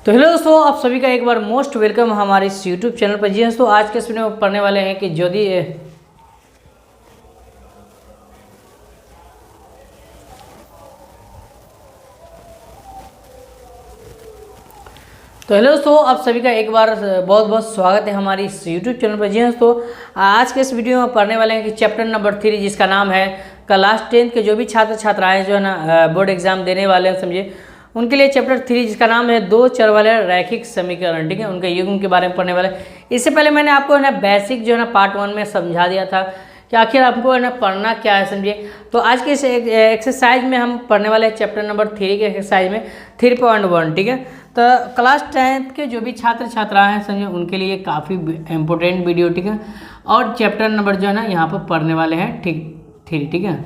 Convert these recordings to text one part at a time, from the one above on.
तो हेलो दोस्तों, आप सभी का एक बार मोस्ट वेलकम हमारे इस यूट्यूब चैनल पर। जी हाँ दोस्तों, आज के इस वीडियो में पढ़ने वाले हैं कि यदि तो हेलो दोस्तों, आप सभी का एक बार बहुत बहुत स्वागत है हमारी इस यूट्यूब चैनल पर। जी हाँ दोस्तों, आज के इस वीडियो में पढ़ने वाले हैं कि चैप्टर नंबर 3 जिसका नाम है क्लास 10 के जो भी छात्र छात्राएं जो है ना बोर्ड एग्जाम देने वाले हैं, समझिए उनके लिए चैप्टर 3 जिसका नाम है दो चर वाले रैखिक समीकरण, ठीक है, उनके युग्म के बारे में पढ़ने वाले। इससे पहले मैंने आपको है ना बेसिक जो है ना पार्ट 1 में समझा दिया था कि आखिर आपको है ना पढ़ना क्या है, समझिए। तो आज के इस एक्सरसाइज में हम पढ़ने वाले हैं चैप्टर नंबर 3 के एक्सरसाइज में 3.1, ठीक है। तो क्लास 10 के जो भी छात्र छात्राएं हैं, समझिए उनके लिए काफ़ी इंपॉर्टेंट वीडियो, ठीक है। और चैप्टर नंबर जो है ना यहाँ पर पढ़ने वाले हैं 3, ठीक है,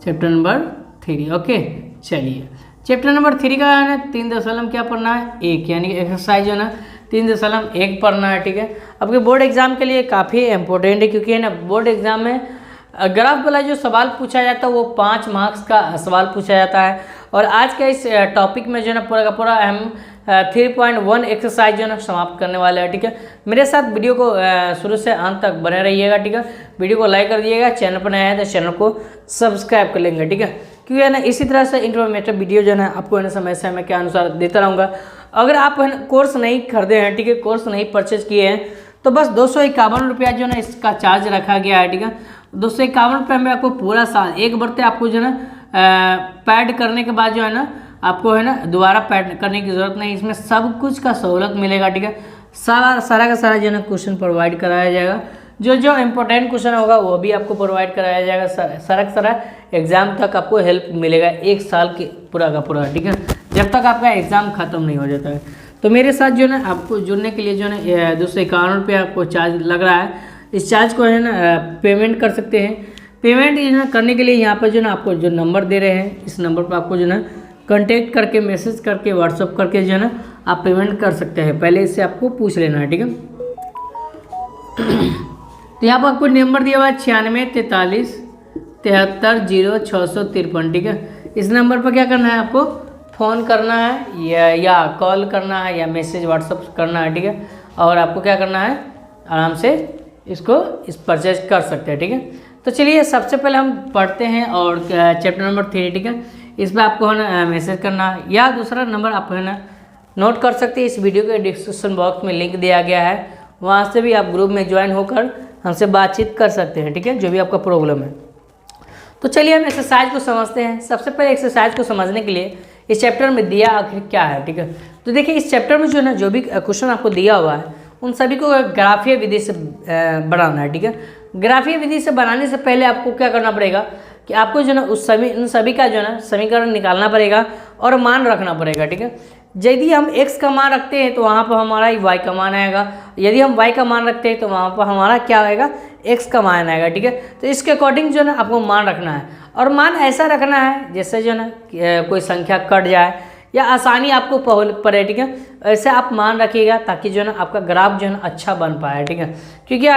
चैप्टर नंबर 3। ओके, चलिए चैप्टर नंबर 3 का है ना 3 क्या पढ़ना है, 1, यानी कि एक्सरसाइज जो है ना 3.1 पढ़ना है, ठीक है। आपके बोर्ड एग्जाम के लिए काफ़ी इंपॉर्टेंट है, क्योंकि है ना बोर्ड एग्जाम में ग्राफ वाला जो सवाल पूछा जाता है वो 5 मार्क्स का सवाल पूछा जाता है। और आज के इस टॉपिक में जो है ना पूरा का पूरा हम 3.1 एक्सरसाइज जो है ना समाप्त करने वाले हैं, ठीक है। मेरे साथ वीडियो को शुरू से अंत तक बने रहिएगा, ठीक है। वीडियो को लाइक कर दिएगा, चैनल पर नया है तो चैनल को सब्सक्राइब कर लेंगे, ठीक है, क्योंकि है ना इसी तरह से इन्फॉर्मेटिव वीडियो जो है ना आपको है ना समय समय के अनुसार देता रहूँगा। अगर आप है ना कोर्स नहीं खरीदे हैं, ठीक है, कोर्स नहीं परचेज किए हैं, तो बस 251 रुपया जो है ना इसका चार्ज रखा गया है, ठीक है। 251 रुपये में आपको पूरा साल एक बढ़ते आपको जो है ना पैड करने के बाद जो है ना आपको है ना दोबारा पैड करने की ज़रूरत नहीं, इसमें सब कुछ का सहूलत मिलेगा, ठीक है। सारा का सारा जो है ना क्वेश्चन प्रोवाइड कराया जाएगा, जो इम्पोर्टेंट क्वेश्चन होगा वो भी आपको प्रोवाइड कराया जाएगा। सारा का सारा एग्ज़ाम तक आपको हेल्प मिलेगा, 1 साल के पूरा का पूरा, ठीक है, जब तक आपका एग्ज़ाम ख़त्म नहीं हो जाता है। तो मेरे साथ जो है ना आपको जुड़ने के लिए जो है ना 251 रुपये आपको चार्ज लग रहा है। इस चार्ज को है ना पेमेंट कर सकते हैं। पेमेंट जो है करने के लिए यहाँ पर जो है ना आपको जो नंबर दे रहे हैं, इस नंबर पर आपको जो है ना कॉन्टेक्ट करके मैसेज करके व्हाट्सअप करके जो है ना आप पेमेंट कर सकते हैं। पहले इससे आपको पूछ लेना है, ठीक है। तो यहाँ पर आपको नंबर दिया हुआ है 9643 73 0 653, ठीक है। इस नंबर पर क्या करना है, आपको फ़ोन करना है या कॉल करना है या मैसेज व्हाट्सअप करना है, ठीक है। और आपको क्या करना है, आराम से इस परचेज कर सकते हैं, ठीक है। तो चलिए सबसे पहले हम पढ़ते हैं और चैप्टर नंबर 3, ठीक है। इस पर आपको है ना मैसेज करना है या दूसरा नंबर आप है ना नोट कर सकते हैं। इस वीडियो के डिस्क्रिप्शन बॉक्स में लिंक दिया गया है, वहाँ से भी आप ग्रुप में ज्वाइन होकर हमसे बातचीत कर सकते हैं, ठीक है, जो भी आपका प्रॉब्लम है। तो चलिए हम एक्सरसाइज को समझते हैं। सबसे पहले एक्सरसाइज को समझने के लिए इस चैप्टर में दिया आखिर क्या है, ठीक है। तो देखिए इस चैप्टर में जो है ना जो भी क्वेश्चन आपको दिया हुआ है उन सभी को ग्राफीय विधि से बनाना है, ठीक है। ग्राफीय विधि से बनाने से पहले आपको क्या करना पड़ेगा कि आपको जो है ना उन सभी का जो है ना समीकरण निकालना पड़ेगा और मान रखना पड़ेगा, ठीक है। यदि हम x का मान रखते हैं तो वहाँ पर हमारा y का मान आएगा, यदि हम y का मान रखते हैं तो वहाँ पर हमारा क्या आएगा, x का मान आएगा, ठीक है। तो इसके अकॉर्डिंग जो है ना आपको मान रखना है, और मान ऐसा रखना है जैसे जो है ना कोई संख्या कट जाए या आसानी आपको पड़े, ठीक है। ऐसे आप मान रखिएगा ताकि जो है ना आपका ग्राफ जो है ना अच्छा बन पाए, ठीक है। क्योंकि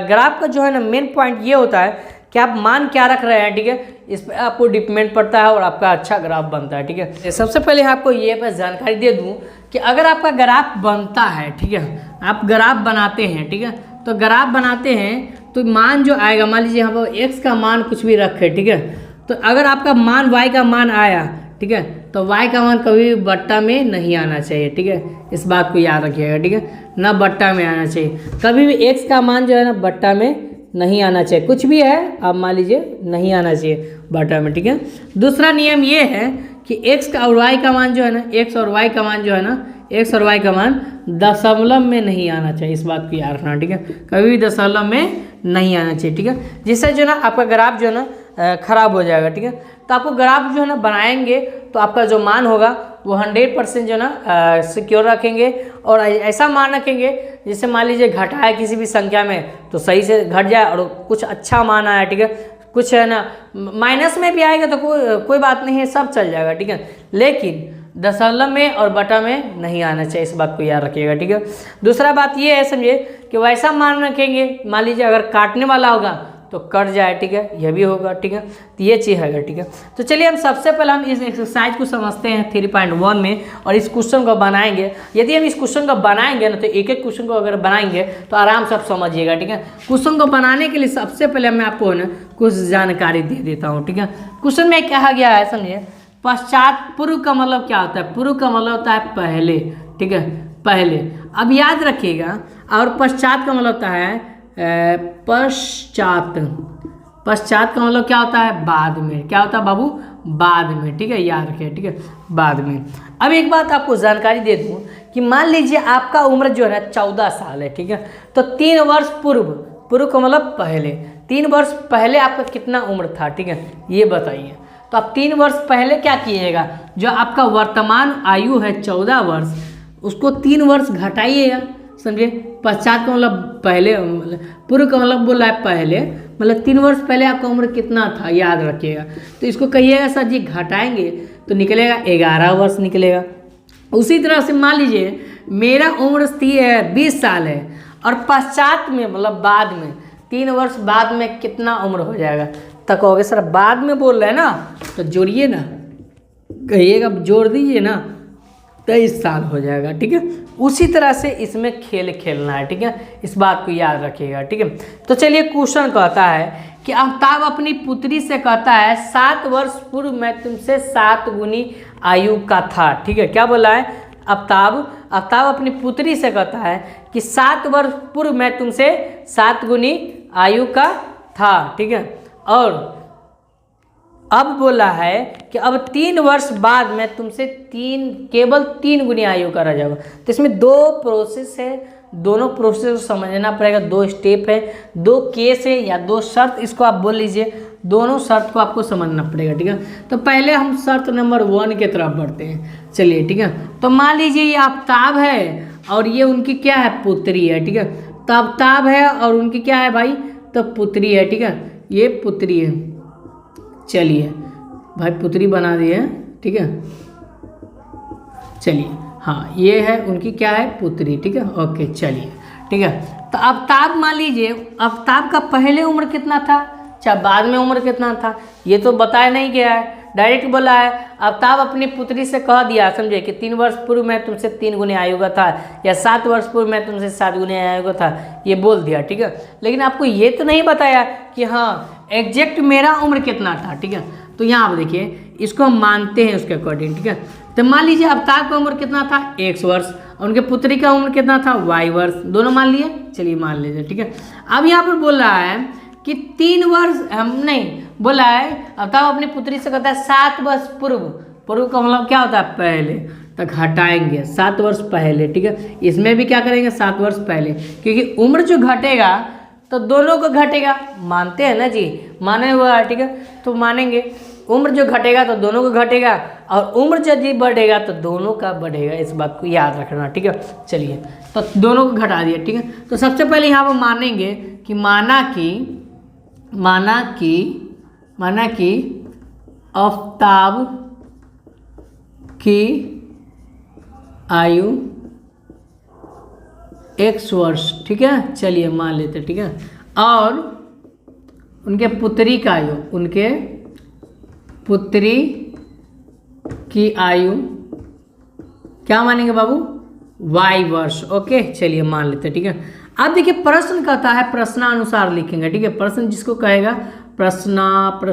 ग्राफ का जो है ना मेन पॉइंट ये होता है कि आप मान क्या रख रहे हैं, ठीक है, इस पर आपको डिपेंड पड़ता है और आपका अच्छा ग्राफ बनता है, ठीक है। सबसे पहले आपको ये पर जानकारी दे दूं कि अगर आपका ग्राफ बनता है, ठीक है, आप ग्राफ बनाते हैं, ठीक है, तो ग्राफ बनाते हैं तो मान जो आएगा, मान लीजिए यहाँ पर x का मान कुछ भी रखे, ठीक है, तो अगर आपका मान y का मान आया, ठीक है, तो y का मान कभी भी बट्टा में नहीं आना चाहिए, ठीक है, इस बात को याद रखिएगा, ठीक है, ना बट्टा में आना चाहिए। कभी भी x का मान जो है ना बट्टा में नहीं आना चाहिए, कुछ भी है आप मान लीजिए नहीं आना चाहिए बट्टा में, ठीक है। दूसरा नियम ये है कि x का और y का मान जो है ना x और y का मान जो है ना x और y का मान दशमलव में नहीं आना चाहिए, इस बात को याद रखना, ठीक है, कभी भी दशमलव में नहीं आना चाहिए, ठीक है। जिससे जो है ना आपका ग्राफ जो है ना खराब हो जाएगा, ठीक है। तो आपको ग्राफ जो है ना बनाएंगे तो आपका जो मान होगा वो 100% जो है ना सिक्योर रखेंगे, और ऐसा मान रखेंगे जैसे मान लीजिए घटा है किसी भी संख्या में तो सही से घट जाए और कुछ अच्छा मान आया, ठीक है। कुछ है ना माइनस में भी आएगा तो कोई बात नहीं है, सब चल जाएगा, ठीक है, लेकिन दशमलव में और बटा में नहीं आना चाहिए, इस बात को याद रखिएगा, ठीक है। दूसरा बात ये है, समझिए कि वैसा मान रखेंगे, मान लीजिए अगर काटने वाला होगा तो कट जाए, ठीक है, यह भी होगा, ठीक है। तो ये चीज़ है, ठीक है। तो चलिए हम सबसे पहले हम इस एक्सरसाइज को समझते हैं 3.1 में और इस क्वेश्चन को बनाएंगे। यदि हम इस क्वेश्चन को बनाएंगे ना तो एक एक क्वेश्चन को अगर बनाएंगे तो आराम से आप समझिएगा, ठीक है। क्वेश्चन को बनाने के लिए सबसे पहले मैं आपको ना कुछ जानकारी दे देता हूँ, ठीक है। क्वेश्चन में कहा गया है, समझिए, पश्चात पूर्व का मतलब क्या होता है? पूर्व का मतलब होता है पहले, ठीक है, पहले। अब याद रखिएगा, और पश्चात का मतलब होता है पश्चात। पश्चात का मतलब क्या होता है? बाद में। क्या होता है बाबू? बाद में, ठीक है, याद रखिए, ठीक है, बाद में। अब एक बात आपको जानकारी दे दूं कि मान लीजिए आपका उम्र जो है 14 साल है, ठीक है। तो 3 वर्ष पूर्व, पूर्व का मतलब पहले, 3 वर्ष पहले आपका कितना उम्र था, ठीक है, ये बताइए। तो आप 3 वर्ष पहले क्या कीजिएगा, जो आपका वर्तमान आयु है 14 वर्ष, उसको 3 वर्ष घटाइएगा, समझे। पश्चात का मतलब पहले, पूर्व का मतलब बोला है पहले, मतलब 3 वर्ष पहले आपका उम्र कितना था, याद रखिएगा। तो इसको कहिएगा सर जी घटाएंगे तो निकलेगा 11 वर्ष निकलेगा। उसी तरह से मान लीजिए मेरा उम्र 20 साल है और पश्चात में मतलब बाद में 3 वर्ष बाद में कितना उम्र हो जाएगा, तक कहोगे सर बाद में बोल रहे हैं ना, तो जोड़िए ना, कहिएगा जोड़ दीजिए ना, 23 साल हो जाएगा, ठीक है। उसी तरह से इसमें खेल खेलना है, ठीक है, इस बात को याद रखिएगा, ठीक है। तो चलिए क्वेश्चन कहता है कि आफ्ताब अपनी पुत्री से कहता है 7 वर्ष पूर्व मैं तुमसे 7 गुनी आयु का था, ठीक है। क्या बोला है? आफ्ताब अपनी पुत्री से कहता है कि 7 वर्ष पूर्व मैं तुमसे 7 गुनी आयु का था, ठीक है। और अब बोला है कि अब 3 वर्ष बाद मैं तुमसे केवल 3 गुनी आयु का रह जाऊंगा। तो इसमें 2 प्रोसेस है, दोनों प्रोसेस को समझना पड़ेगा, 2 स्टेप है, 2 केस है या 2 शर्त, इसको आप बोल लीजिए, दोनों शर्त को आपको समझना पड़ेगा, ठीक है। तो पहले हम शर्त नंबर 1 की तरफ बढ़ते हैं, चलिए, ठीक है। तो मान लीजिए ये आफ्ताब है और ये उनकी क्या है? पुत्री है, ठीक है। तो आफ्ताब है और उनकी क्या है भाई? तो पुत्री है, ठीक है, ये पुत्री है। चलिए भाई पुत्री बना दिए, ठीक है, चलिए, हाँ ये है उनकी क्या है? पुत्री, ठीक है, ओके, चलिए, ठीक है। तो आफ्ताब मान लीजिए आफ्ताब का पहले उम्र कितना था, चाहे बाद में उम्र कितना था, ये तो बताया नहीं गया है, डायरेक्ट बोला है आफ्ताब अपनी पुत्री से कह दिया, समझे, कि 3 वर्ष पूर्व मैं तुमसे 3 गुने आयु का था या 7 वर्ष पूर्व मैं तुमसे 7 गुने आयु का था, ये बोल दिया, ठीक है। लेकिन आपको ये तो नहीं बताया कि हाँ एग्जैक्ट मेरा उम्र कितना था, ठीक है। तो यहाँ आप देखिए, इसको हम मानते हैं उसके अकॉर्डिंग, ठीक है। तो मान लीजिए आफ्ताब का उम्र कितना था? X वर्ष, और उनके पुत्री का उम्र कितना था? Y वर्ष, दोनों मान लिए, चलिए मान लीजिए, ठीक है। अब यहाँ पर बोल रहा है कि 3 वर्ष, हम नहीं बोला है, आफ्ताब अपनी पुत्री से कहता है 7 वर्ष पूर्व, पूर्व का मतलब क्या होता है? पहले, तक हटाएंगे 7 वर्ष पहले, ठीक है। इसमें भी क्या करेंगे? 7 वर्ष पहले, क्योंकि उम्र जो घटेगा तो दोनों को घटेगा, मानते हैं ना जी, माने हुआ है, ठीक है। तो मानेंगे उम्र जो घटेगा तो दोनों को घटेगा, और उम्र यदि बढ़ेगा तो दोनों का बढ़ेगा, इस बात को याद रखना, ठीक है। चलिए, तो दोनों को घटा दिया, ठीक है। तो सबसे पहले यहाँ पर मानेंगे कि माना कि आफ्ताब की आयु X वर्ष, ठीक है, चलिए मान लेते, ठीक है। और उनके पुत्री का आयु, उनके पुत्री की आयु क्या मानेंगे बाबू? Y वर्ष, ओके, चलिए मान लेते, ठीक है। अब देखिए प्रश्न कहता है प्रश्नानुसार लिखेंगे, ठीक है। प्रश्न जिसको कहेगा प्रश्नानुसार,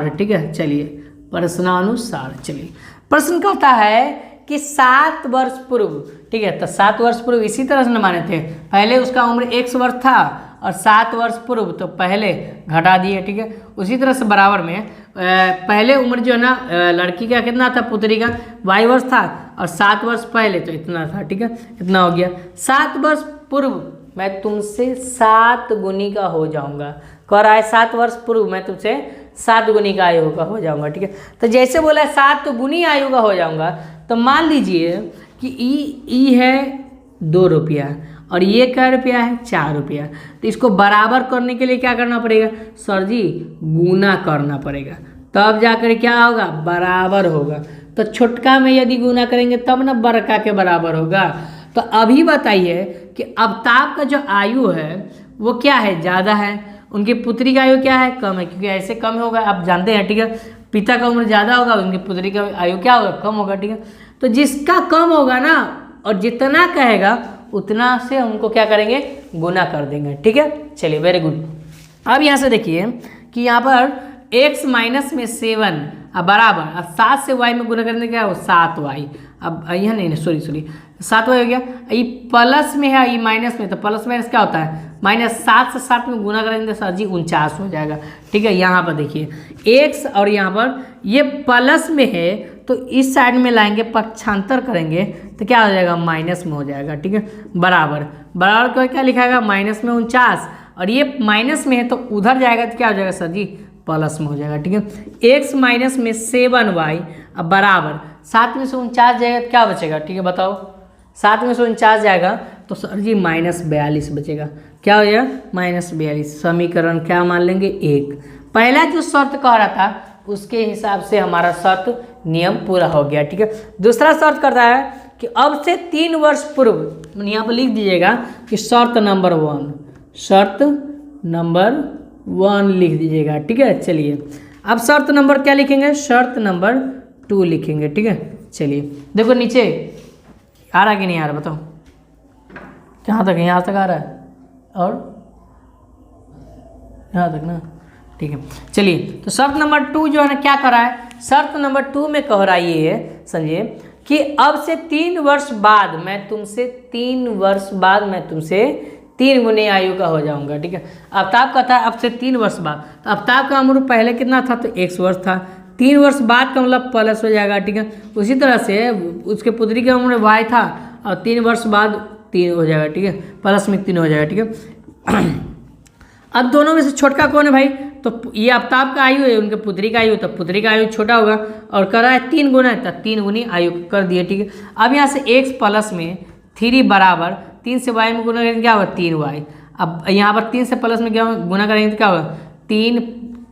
ठीक है, चलिए प्रश्नानुसार। चलिए प्रश्न कहता है कि 7 वर्ष पूर्व, ठीक है। तो 7 वर्ष पूर्व इसी तरह से न माने थे, पहले उसका उम्र X वर्ष था और 7 वर्ष पूर्व तो पहले घटा दिए, ठीक है। उसी तरह से बराबर में पहले उम्र जो है ना लड़की का कितना था? पुत्री का Y वर्ष था, और 7 वर्ष पहले तो इतना था, ठीक है, इतना हो गया। 7 वर्ष पूर्व मैं तुमसे 7 गुनी का हो जाऊंगा, कह रहा है 7 वर्ष पूर्व मैं तुमसे 7 गुनी का आयु का हो जाऊंगा, ठीक है। तो जैसे बोला है 7 गुनी आयु का हो जाऊंगा, तो मान लीजिए कि ई है 2 रुपया और ये क्या रुपया है? 4 रुपया। तो इसको बराबर करने के लिए क्या करना पड़ेगा? सर जी गुना करना पड़ेगा, तब जाकर क्या होगा? बराबर होगा। तो छोटका में यदि गुना करेंगे तब ना बड़का के बराबर होगा। तो अभी बताइए कि आफ्ताब का जो आयु है वो क्या है, ज़्यादा है। उनकी पुत्री का आयु क्या है, कम है, क्योंकि ऐसे कम होगा, आप जानते हैं, ठीक है। पिता का उम्र ज़्यादा होगा, उनकी पुत्री का आयु क्या होगा, कम होगा, ठीक है। तो जिसका कम होगा ना, और जितना कहेगा उतना से हमको क्या करेंगे, गुना कर देंगे, ठीक है। चलिए, वेरी गुड। अब यहाँ से देखिए कि यहाँ पर x माइनस में 7 अब बराबर, अब 7 से y में गुना करने क्या हो, 7y। अब यहाँ नहीं, सॉरी 7y हो गया। ये प्लस में है, ये माइनस में, तो प्लस माइनस क्या होता है, माइनस। 7 से 7 में गुना करेंगे तो सर जी 49 हो जाएगा, ठीक है। यहाँ पर देखिए x और यहाँ पर ये प्लस में है, तो इस साइड में लाएंगे, पक्षांतर करेंगे तो क्या हो जाएगा, माइनस में हो जाएगा, ठीक है। बराबर को क्या लिखाएगा, माइनस में 49, और ये माइनस में है तो उधर जाएगा तो क्या हो जाएगा सर जी, प्लस में हो जाएगा, ठीक है। x माइनस में 7y अब बराबर 7 में से 49 जाएगा तो क्या बचेगा, ठीक है, बताओ। 7 में से 49 जाएगा तो सर जी -42 बचेगा, क्या हो जाएगा, -42। समीकरण क्या मान लेंगे, 1। पहला जो शर्त कह रहा था उसके हिसाब से हमारा शर्त नियम पूरा हो गया, ठीक है। दूसरा शर्त करता है कि अब से 3 वर्ष पूर्व, यहाँ पर लिख दीजिएगा कि शर्त नंबर 1, शर्त नंबर 1 लिख दीजिएगा, ठीक है। चलिए, अब शर्त नंबर क्या लिखेंगे, शर्त नंबर 2 लिखेंगे, ठीक है। चलिए, देखो नीचे आ रहा कि नहीं आ रहा, बताओ। कहाँ तक, यहाँ तक आ रहा है, और यहाँ तक ना, ठीक है। चलिए, तो शर्त नंबर 2 जो है ना, क्या कर रहा है, शर्त नंबर 2 में कह रहा है ये, समझिए कि अब से 3 वर्ष बाद मैं तुमसे 3 गुने आयु का हो जाऊंगा, ठीक है। आफ्ताब का था अब से 3 वर्ष बाद, तो आफ्ताब का उम्र पहले कितना था, तो 1 वर्ष था। 3 वर्ष बाद का मतलब प्लस हो जाएगा, ठीक है। उसी तरह से उसके पुत्री की उम्र y था, और 3 वर्ष बाद 3 हो जाएगा, ठीक है, प्लस में 3 हो जाएगा, ठीक है। अब दोनों में से छोटका कौन है भाई, तो ये आफ्ताब का आयु है, उनके पुत्री का आयु, तो पुत्री का आयु छोटा होगा, और कर रहा है 3 गुना है, तो 3 गुनी आयु कर दिए, ठीक है। अब यहाँ से x प्लस में 3 बराबर 3 से y में गुना करेंगे क्या होगा, 3y। अब यहाँ पर 3 से प्लस में क्या गुना करेंगे तो क्या होगा, 3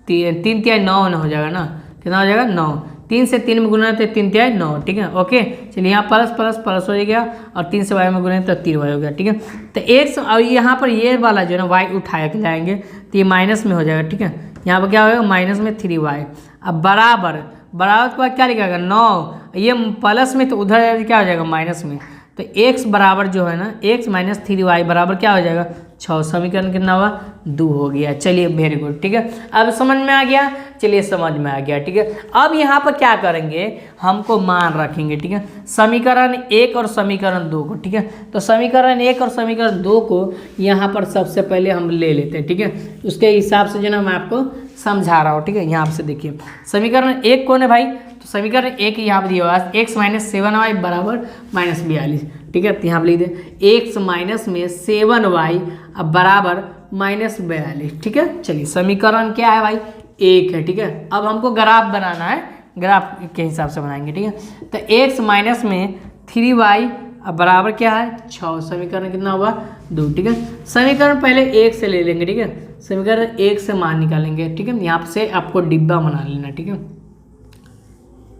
3 9 हो जाएगा ना, कितना हो जाएगा, 9। 3 से 3 में गुना तो 3 3 9, ठीक है, ओके। चलिए, यहाँ प्लस हो गया, और 3 से y में गुना तो 3y हो गया, ठीक है। तो x और यहाँ पर ये वाला जो है ना y उठाया के लाएंगे तो ये माइनस में हो जाएगा, ठीक है। यहाँ पर क्या होगा, माइनस में 3y। अब बराबर के बाद क्या लिखेगा, 9, ये प्लस में तो उधर क्या हो जाएगा, माइनस में। तो x बराबर जो है ना, x माइनस 3y बराबर क्या हो जाएगा, 6। समीकरण कितना हुआ, 2 हो गया। चलिए, वेरी गुड, ठीक है। अब समझ में आ गया, चलिए समझ में आ गया, ठीक है। अब यहाँ पर क्या करेंगे, हमको मान रखेंगे, ठीक है, समीकरण 1 और समीकरण 2 को, ठीक है। तो समीकरण 1 और समीकरण 2 को यहाँ पर सबसे पहले हम ले लेते हैं, ठीक है। उसके हिसाब से जो ना मैं आपको समझा रहा हूँ, ठीक है। यहाँ से देखिए, समीकरण 1 कौन है भाई, तो समीकरण 1 यहाँ पर दिया हुआ है, x माइनस 7y बराबर -42, ठीक है। तो यहाँ पर लिख दे x माइनस में 7y अब बराबर -42, ठीक है। चलिए, समीकरण क्या है भाई, 1 है, ठीक है। अब हमको ग्राफ बनाना है, ग्राफ के हिसाब से बनाएंगे, ठीक है। तो x माइनस में 3y अब बराबर क्या है, 6। समीकरण कितना हुआ, 2, ठीक है। समीकरण पहले 1 से ले लेंगे, ठीक है। समीकरण 1 से मान निकालेंगे, ठीक है। यहाँ से आपको डिब्बा बना लेना, ठीक है,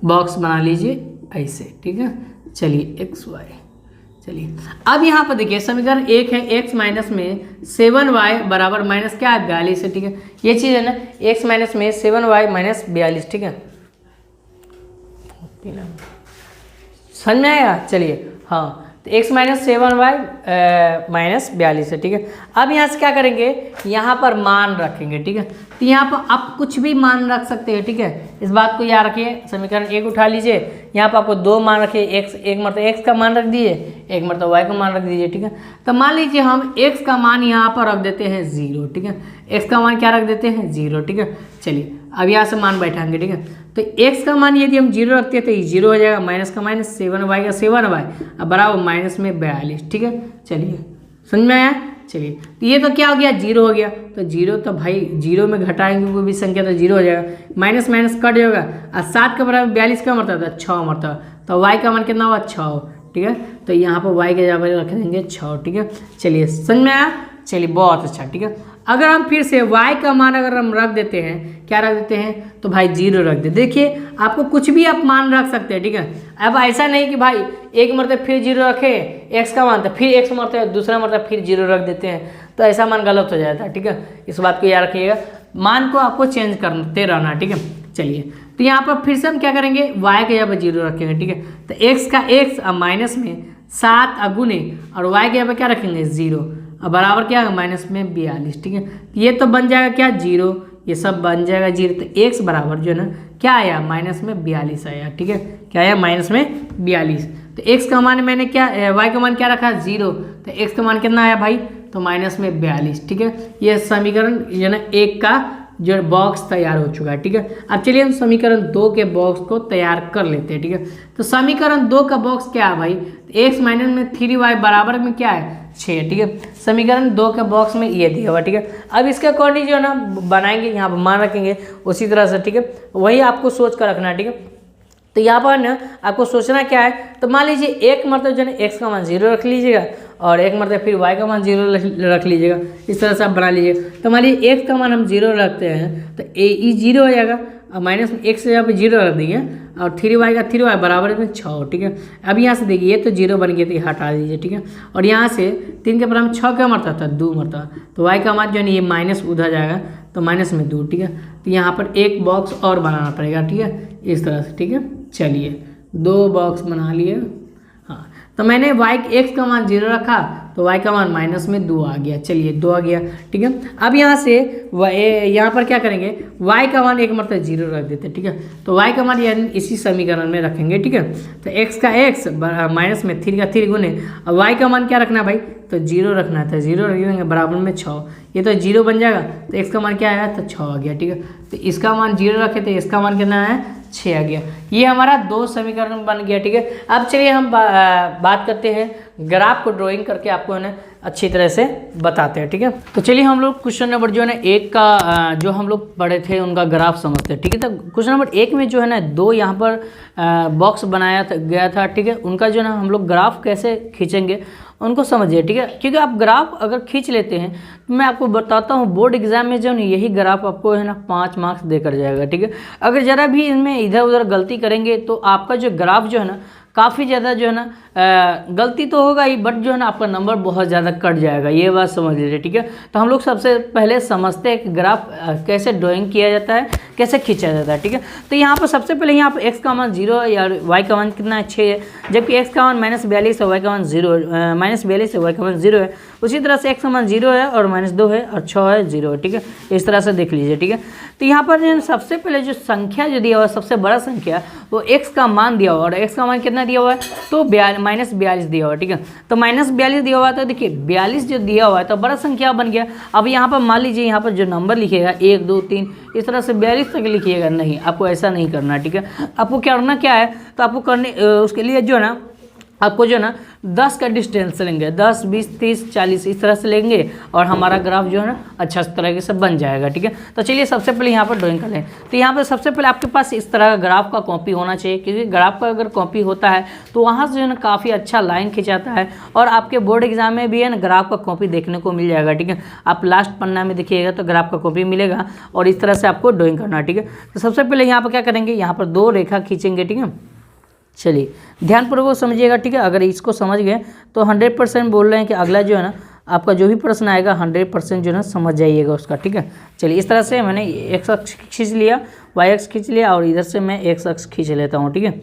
बॉक्स बना लीजिए ऐसे, ठीक है। चलिए, xy, चलिए अब यहाँ पर देखिए समीकरण 1 है, x माइनस में 7y बराबर माइनस क्या है, 42 है, ठीक है। ये चीज़ है ना, x माइनस में 7y माइनस 42, ठीक है। समझ में आएगा, चलिए, हाँ। तो x माइनस 7y माइनस 42 है, ठीक है। अब यहाँ से क्या करेंगे, यहाँ पर मान रखेंगे, ठीक है। तो यहाँ पर आप कुछ भी मान रख सकते हैं, ठीक है। इस बात को याद रखिए, समीकरण 1 उठा लीजिए, यहाँ पर आपको 2 मान रखिए, एक मरतबा x का मान रख दीजिए, एक मरतबा y का मान रख दीजिए, ठीक है। तो मान लीजिए हम x का मान यहाँ पर रख देते हैं 0, ठीक है। x का मान क्या रख देते हैं, 0, ठीक है। चलिए, अब यहाँ से मान बैठाएंगे, ठीक है। तो x का मान यदि हम 0 रखते हैं तो ये 0 हो जाएगा, माइनस का माइनस 7y का 7y अब बराबर माइनस में 42, ठीक है। चलिए, समझ में आया, चलिए। तो ये तो क्या हो गया, 0 हो गया। तो 0 तो भाई 0 में घटाएंगे कोई भी संख्या तो 0 हो जाएगा, माइनस माइनस कट जाएगा, और 7 के बराबर 42 का मरतबा था 6 मरतबा, तो y का मान कितना हुआ, 6, ठीक है। तो यहाँ पर y के जगह रख देंगे 6, ठीक है। चलिए, समझ में आया, चलिए, बहुत अच्छा, ठीक है। अगर हम फिर से y का मान अगर हम रख देते हैं, क्या रख देते हैं, तो भाई 0 रख दे। देखिए आपको कुछ भी आप मान रख सकते हैं, ठीक है। अब ऐसा नहीं कि भाई एक मरतबा फिर 0 रखे x का मान, तो फिर x मरतबा दूसरा मरतबा फिर 0 रख देते हैं, तो ऐसा मान गलत हो जाता है, ठीक है। इस बात को याद रखिएगा, मान को आपको चेंज करते रहना, ठीक है। चलिए तो यहाँ पर फिर से हम क्या करेंगे, y के यहाँ पर 0 रखेंगे, ठीक है। तो x का x अब माइनस में 7 अगुने और y के यहाँ पर क्या रखेंगे 0 और बराबर क्या है माइनस में 42, ठीक है। ये तो बन जाएगा क्या 0, ये सब बन जाएगा 0, तो x बराबर जो है ना क्या आया माइनस में 42 आया, ठीक है। क्या आया माइनस में 42। तो x का मान मैंने क्या y का मान क्या रखा 0, तो x का मान कितना आया भाई, तो माइनस में 42, ठीक है। ये समीकरण जो है ना 1 का जो बॉक्स तैयार हो चुका है, ठीक है। अब चलिए हम समीकरण 2 के बॉक्स को तैयार कर लेते हैं, ठीक है। तो समीकरण 2 का बॉक्स क्या है भाई, x माइनस में 3y बराबर में क्या है 6, ठीक है। समीकरण 2 के बॉक्स में ये दिया हुआ, ठीक है। अब इसके अकॉर्डिंग जो है ना बनाएंगे, यहाँ पर मान रखेंगे उसी तरह से, ठीक है। वही आपको सोच कर रखना है, ठीक है। तो यहाँ पर ना आपको सोचना क्या है, तो मान लीजिए एक मरतबा जो है x का मान 0 रख लीजिएगा और एक मरतबा फिर y का मान 0 रख लीजिएगा, इस तरह से आप बना लीजिए। तो मान लीजिए x का मान हम 0 रखते हैं तो ये 0 हो जाएगा और माइनस में x यहाँ पे 0 रख देंगे और 3y का 3y बराबर में 6, ठीक है। अब यहाँ से देखिए ये तो 0 बन गया, तो ये हटा दीजिए, ठीक है। और यहाँ से 3 के बराबर 6 क्या मरता था 2 मरता, तो y का मान जो है ना ये माइनस उधर जाएगा, तो माइनस में 2, ठीक है। तो यहाँ पर एक बॉक्स और बनाना पड़ेगा, ठीक है, इस तरह से, ठीक है। चलिए 2 बॉक्स बना लिए, हाँ। तो मैंने x का मान 0 रखा तो y का मान माइनस में 2 आ गया, चलिए 2 आ गया, ठीक है। अब यहाँ से यहाँ पर क्या करेंगे, y का मान एक मरतबा 0 रख देते हैं, ठीक है। तो y का मान यानी इसी समीकरण में रखेंगे, ठीक है। तो x का x माइनस में 3 का 3 गुने, और y का मान क्या रखना है भाई, तो 0 रखना था, 0 रख देंगे बराबर में 6, ये तो 0 बन जाएगा, तो x का मान क्या आया, तो 6 आ गया, ठीक है। तो इसका मान 0 रखे तो इसका मान कितना है 6 आ गया। ये हमारा 2 समीकरण बन गया, ठीक है। अब चलिए हम बात करते हैं ग्राफ को ड्राइंग करके आपको है ना अच्छी तरह से बताते हैं, ठीक है। तो चलिए हम लोग क्वेश्चन नंबर जो है ना 1 का जो हम लोग पढ़े थे उनका ग्राफ समझते हैं, ठीक है। तो क्वेश्चन नंबर 1 में जो है ना 2 यहाँ पर बॉक्स बनाया गया था, ठीक है। उनका जो है ना हम लोग ग्राफ कैसे खींचेंगे उनको समझिए, ठीक है। क्योंकि आप ग्राफ अगर खींच लेते हैं तो मैं आपको बताता हूँ बोर्ड एग्जाम में जो है यही ग्राफ आपको है ना 5 मार्क्स देकर जाएगा, ठीक है। अगर ज़रा भी इनमें इधर उधर गलती करेंगे तो आपका जो ग्राफ जो है ना काफ़ी ज़्यादा जो है ना गलती तो होगा ही, बट जो है ना आपका नंबर बहुत ज़्यादा कट जाएगा, ये बात समझ लीजिए, ठीक है। तो हम लोग सबसे पहले समझते हैं कि ग्राफ कैसे ड्राइंग किया जाता है, कैसे खींचा जाता है, ठीक है। तो यहाँ पर सबसे पहले यहाँ पर x का मान 0 है और y का मान कितना है 6 है, जबकि x का मान -42 है, y का मान 0 है, -42 है, y का मान 0 है। उसी तरह से x का मान 0 है और -2 है और 6 है 0 है, ठीक है। इस तरह से देख लीजिए, ठीक है। तो यहाँ पर सबसे पहले जो संख्या जो दिया हुआ है सबसे बड़ा संख्या वो x का मान दिया हुआ है, और x का मान कितना दिया हुआ है, तो -42 दिया हुआ है, ठीक है। तो -42 दिया हुआ है, तो देखिए 42 जो दिया हुआ है तो बड़ा संख्या बन गया। अब यहाँ पर मान लीजिए यहाँ पर जो नंबर लिखिएगा 1 2 3 इस तरह से 42 तक लिखिएगा, नहीं आपको ऐसा नहीं करना, ठीक है। आपको क्या करना क्या है, तो आपको करने उसके लिए जो है ना आपको जो है ना 10 का डिस्टेंस लेंगे, 10 20 30 40 इस तरह से लेंगे और हमारा ग्राफ जो है ना अच्छा तरीके से बन जाएगा, ठीक है। तो चलिए सबसे पहले यहाँ पर ड्राइंग कर लें। तो यहाँ पर सबसे पहले आपके पास इस तरह का ग्राफ का कॉपी होना चाहिए, क्योंकि ग्राफ का अगर कॉपी होता है तो वहाँ से जो है ना काफ़ी अच्छा लाइन खिंचाता है, और आपके बोर्ड एग्जाम में भी है ना ग्राफ का कॉपी देखने को मिल जाएगा, ठीक है। आप लास्ट पन्ना में देखिएगा तो ग्राफ का कॉपी मिलेगा और इस तरह से आपको ड्राइंग करना, ठीक है। तो सबसे पहले यहाँ पर क्या करेंगे, यहाँ पर 2 रेखा खींचेंगे, ठीक है। चलिए ध्यानपूर्वक समझिएगा, ठीक है। अगर इसको समझ गए तो 100% बोल रहे हैं कि अगला जो है ना आपका जो भी प्रश्न आएगा 100% जो है ना समझ जाइएगा उसका, ठीक है। चलिए इस तरह से मैंने x अक्ष खींच लिया, y अक्ष खींच लिया और इधर से मैं x अक्ष खींच लेता हूँ, ठीक है।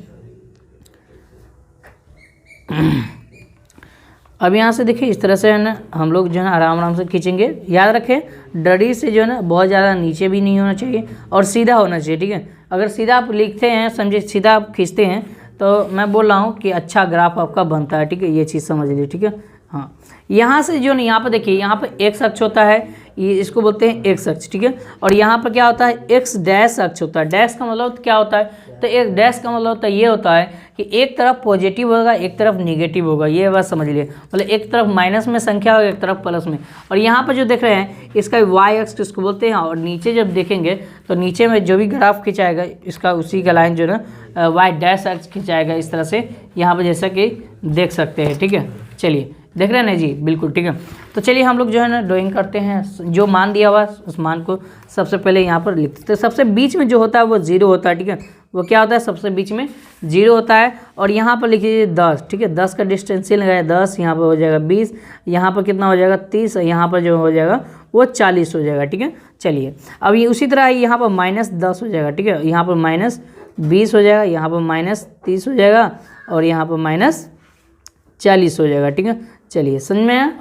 अब यहाँ से देखिए इस तरह से है ना हम लोग जो है ना आराम आराम से खींचेंगे। याद रखें डरी से जो है ना बहुत ज़्यादा नीचे भी नहीं होना चाहिए और सीधा होना चाहिए, ठीक है। अगर सीधा आप लिखते हैं समझिए, सीधा आप खींचते हैं तो मैं बोल रहा हूँ कि अच्छा ग्राफ आपका बनता है, ठीक है। ये चीज़ समझ लीजिए, ठीक है। हाँ यहाँ से जो यहाँ पर देखिए यहाँ पर x अक्ष होता है, ये इसको बोलते हैं x अक्ष, ठीक है। और यहाँ पर क्या होता है x डैश अक्ष होता है। डैश का मतलब क्या होता है, तो एक डैश का मतलब होता है ये होता है कि एक तरफ पॉजिटिव होगा एक तरफ निगेटिव होगा, ये बात समझ लिए। मतलब एक तरफ माइनस में संख्या होगा एक तरफ प्लस में। और यहाँ पर जो देख रहे हैं इसका y अक्ष इसको बोलते हैं, और नीचे जब देखेंगे तो नीचे में जो भी ग्राफ खिंचाएगा इसका उसी का लाइन जो है ना y डैश अक्ष खिंचाएगा इस तरह से, यहाँ पर जैसा कि देख सकते हैं, ठीक है। चलिए देख रहे हैं ना जी, बिल्कुल ठीक है। तो चलिए हम लोग जो है ना ड्राइंग करते हैं। जो मान दिया हुआ उस मान को सबसे पहले यहाँ पर लिखते हैं। तो सबसे बीच में जो होता है वो 0 होता है, ठीक है। वो क्या होता है, सबसे बीच में 0 होता है। और यहाँ पर लिखिए 10, ठीक है। 10 का डिस्टेंशियल लगाया 10, यहाँ पर हो जाएगा 20, यहाँ पर कितना हो जाएगा 30, यहाँ पर जो हो जाएगा वो 40 हो जाएगा, ठीक है। चलिए अब ये उसी तरह यहाँ पर -10 हो जाएगा, ठीक है। यहाँ पर -20 हो जाएगा, यहाँ पर -30 हो जाएगा और यहाँ पर -40 हो जाएगा, ठीक है। चलिए समझ में आया,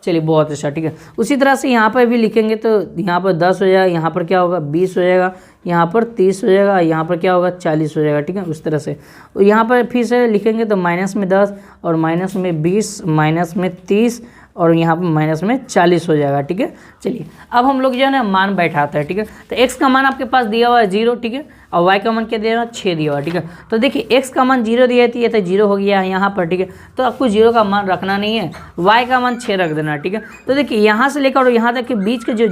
चलिए बहुत अच्छा, ठीक है। उसी तरह से यहाँ पर भी लिखेंगे तो यहाँ पर 10 हो जाएगा, यहाँ पर क्या होगा 20 हो जाएगा, यहाँ पर 30 हो जाएगा, यहाँ पर क्या होगा 40 हो जाएगा, ठीक है। उस तरह से यहाँ पर फिर से लिखेंगे तो -10 और -20 -30 और यहाँ पर -40 हो जाएगा, ठीक है। चलिए अब हम लोग जो है ना मान बैठाते हैं, ठीक है। तो x का मान आपके पास दिया हुआ है 0, ठीक है। और y का मान क्या दिया हुआ है 6 दिया हुआ है, ठीक है। तो देखिए x का मान 0 दिया है, तो 0 हो गया है यहाँ पर, ठीक है। तो आपको 0 का मान रखना नहीं है, y का मान 6 रख देना, ठीक है। तो देखिए यहाँ से लेकर और यहाँ तक के बीच के जो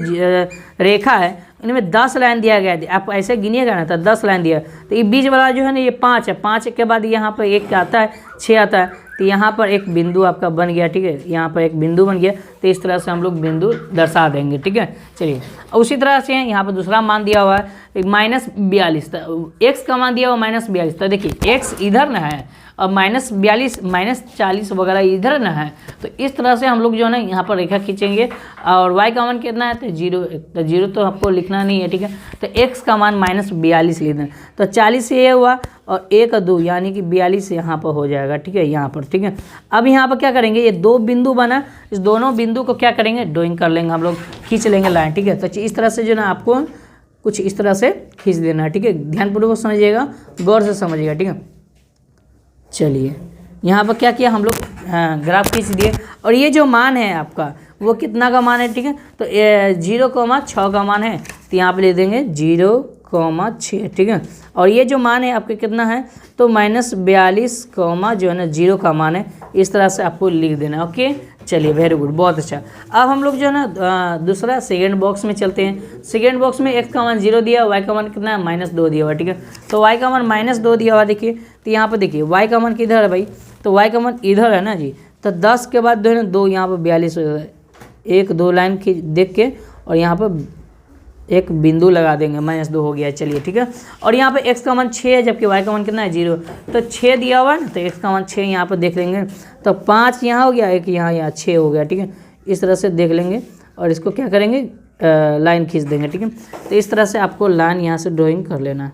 रेखा है इनमें 10 लाइन दिया गया है। आप ऐसे गिनिएगा ना तो 10 लाइन दिया है। तो ये बीच वाला जो है ना ये 5 है, 5 के बाद यहाँ पर 1 आता है, 6 आता है। तो यहाँ पर एक बिंदु आपका बन गया, ठीक है। यहाँ पर एक बिंदु बन गया, तो इस तरह से हम लोग बिंदु दर्शा देंगे, ठीक है। चलिए उसी तरह से यहाँ पर दूसरा मान दिया हुआ है -42, तो x का मान दिया हुआ -42। तो देखिए x इधर ना है और -42 -40 वगैरह इधर ना है। तो इस तरह से हम लोग जो है ना यहाँ पर रेखा खींचेंगे। और y का मान कितना है तो 0, तो 0 तो आपको लिखना नहीं है, ठीक है। तो x का मान -42 लिख देना। तो 40 से ये हुआ और 1 और 2 यानी कि 42 यहाँ पर हो जाएगा, ठीक है, यहाँ पर, ठीक है। अब यहाँ पर क्या करेंगे, ये 2 बिंदु बना, इस दोनों बिंदु को क्या करेंगे ड्राइंग कर लेंगे, हम लोग खींच लेंगे लाइन, ठीक है। तो इस तरह से जो ना आपको कुछ इस तरह से खींच देना है, ठीक है। ध्यानपूर्वक समझिएगा, गौर से समझिएगा, ठीक है। चलिए यहाँ पर क्या किया हम लोग, ग्राफ खींच दिए। और ये जो मान है आपका वो कितना का मान है, ठीक है। तो 0,6 का मान है, तो यहाँ पे ले देंगे 0,6, ठीक है। और ये जो मान है आपके कितना है तो -42, जो है ना 0 का मान है। इस तरह से आपको लिख देना, ओके। चलिए वेरी गुड, बहुत अच्छा। अब हम लोग जो है ना दूसरा सेकेंड बॉक्स में चलते हैं। सेकेंड बॉक्स में x का मान 0 दिया, y का मान कितना है -2 दिया हुआ, ठीक है। तो y का मान -2 दिया हुआ, देखिए। तो यहाँ पर देखिए y का मान किधर है भाई, तो y का मान इधर है ना जी। तो 10 के बाद जो है ना 2, यहाँ पर 42 हो जाता है। 1-2 लाइन की देख के और यहाँ पर एक बिंदु लगा देंगे, -2 हो गया, चलिए ठीक है। और यहाँ पे x का मान 6 है जबकि y का मान कितना है 0। तो 6 दिया हुआ है ना, तो x का मान 6 यहाँ पर देख लेंगे। तो 5 यहाँ हो गया, 1 यहाँ 6 हो गया, ठीक है। इस तरह से देख लेंगे और इसको क्या करेंगे, लाइन खींच देंगे, ठीक है। तो इस तरह से आपको लाइन यहाँ से ड्राइंग कर लेना है।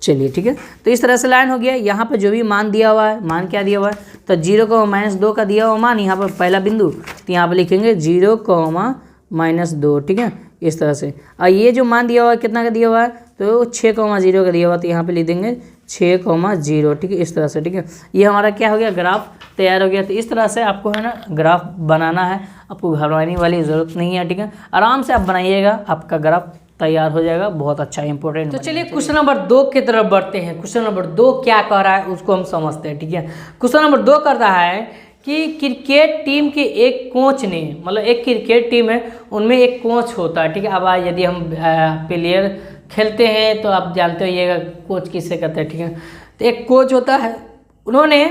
चलिए ठीक है, तो इस तरह से लाइन हो गया। यहाँ पर जो भी मान दिया हुआ है, मान क्या दिया हुआ है, तो 0, -2 का दिया हुआ मान, यहाँ पर पहला बिंदु, तो यहाँ पर लिखेंगे 0, -2, ठीक है, इस तरह से। और ये जो मान दिया हुआ है कितना का दिया हुआ है, तो 6,0 का दिया हुआ, तो यहाँ पे लिख देंगे 6,0, ठीक है, इस तरह से, ठीक है। ये हमारा क्या हो गया, ग्राफ तैयार हो गया। तो इस तरह से आपको है ना ग्राफ बनाना है, आपको घबराने वाली ज़रूरत नहीं है, ठीक है। आराम से आप बनाइएगा, आपका ग्राफ तैयार हो जाएगा, बहुत अच्छा इंपॉर्टेंट। तो चलिए क्वेश्चन नंबर 2 की तरफ बढ़ते हैं। क्वेश्चन नंबर 2 क्या कह रहा है उसको हम समझते हैं, ठीक है। क्वेश्चन नंबर 2 कर रहा है कि क्रिकेट टीम के एक कोच ने, मतलब एक क्रिकेट टीम है उनमें एक कोच होता है, ठीक है। अब यदि हम प्लेयर खेलते हैं तो आप जानते होइएगा कोच किससे कहते हैं, ठीक है। तो एक कोच होता है, उन्होंने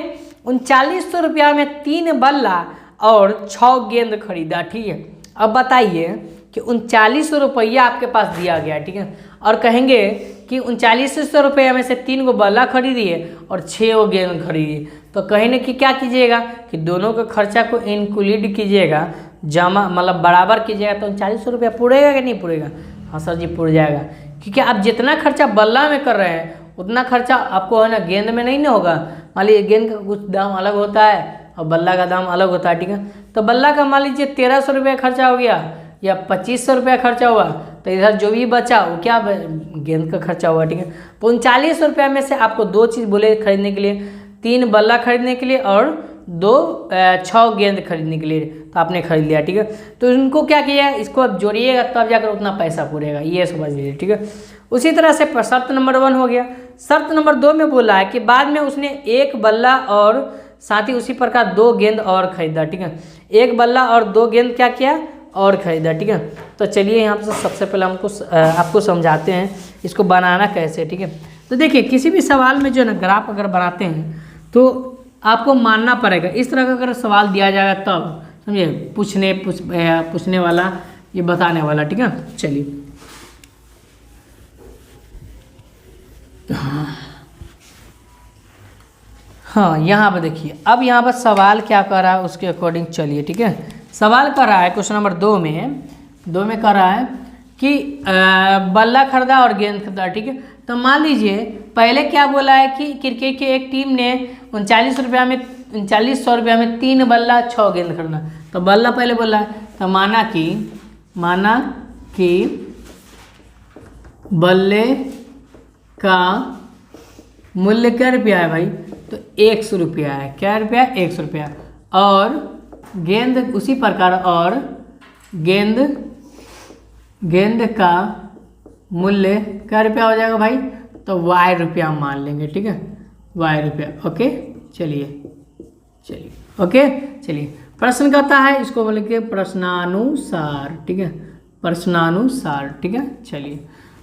3900 रुपया में 3 बल्ला और 6 गेंद खरीदा, ठीक है। अब बताइए कि 3900 रुपया आपके पास दिया गया, ठीक है। और कहेंगे कि 3900 रुपया में से 3 गो बल्ला खरीदिए और 6 गो गेंद खरीदिए। तो कहेंगे कि क्या कीजिएगा कि दोनों के खर्चा को इंक्लूड कीजिएगा, जमा मतलब बराबर कीजिएगा। तो 3900 रुपया पूरेगा कि नहीं पूरेगा? हाँ सर जी पूर जाएगा, क्योंकि आप जितना खर्चा बल्ला में कर रहे हैं उतना खर्चा आपको है ना गेंद में नहीं ना होगा। मान लीजिए गेंद का कुछ दाम अलग होता है और बल्ला का दाम अलग होता है, ठीक है। तो बल्ला का मान लीजिए 1300 रुपया खर्चा हो गया या 2500 रुपया खर्चा हुआ, तो इधर जो भी बचा वो क्या गेंद का खर्चा हुआ, ठीक है। तो 3900 रुपया में से आपको 2 चीज़ बोले खरीदने के लिए, 3 बल्ला खरीदने के लिए और 6 गेंद खरीदने के लिए, तो आपने खरीद लिया, ठीक है। तो इनको क्या किया, इसको अब जोड़िएगा तब जाकर उतना पैसा पूरेगा, ये समझ लीजिए, ठीक है। उसी तरह से शर्त नंबर 1 हो गया। शर्त नंबर 2 में बोला है कि बाद में उसने 1 बल्ला और साथ ही उसी प्रकार 2 गेंद और खरीदा, ठीक है। 1 बल्ला और 2 गेंद क्या किया और खरीदा, ठीक है। तो चलिए यहाँ पर सबसे पहले हमको आपको समझाते हैं इसको बनाना कैसे, ठीक है। तो देखिए किसी भी सवाल में जो है ना ग्राफ अगर बनाते हैं तो आपको मानना पड़ेगा, इस तरह का अगर सवाल दिया जाएगा तब समझे, पूछने वाला ये बताने वाला, ठीक है। चलिए हाँ यहाँ पर देखिए, अब यहाँ पर सवाल क्या कर रहा है उसके अकॉर्डिंग चलिए, ठीक है। सवाल कर रहा है क्वेश्चन नंबर 2 में कर रहा है कि बल्ला खरीदा और गेंद खरीदा, ठीक है। तो मान लीजिए पहले क्या बोला है कि क्रिकेट की एक टीम ने 3900 रुपया में 3 बल्ला 6 गेंद खरीदा। तो बल्ला पहले बोला है, तो माना कि बल्ले का मूल्य क्या रुपया है भाई, तो 100 रुपया है। क्या रुपया, 100 रुपया। और गेंद उसी प्रकार, और गेंद का मूल्य क्या रुपया हो जाएगा भाई, तो y रुपया मान लेंगे, ठीक है, y रुपया। ओके चलिए ओके चलिए। प्रश्न कहता है, इसको बोलेंगे प्रश्नानुसार, ठीक है, प्रश्नानुसार, ठीक है। चलिए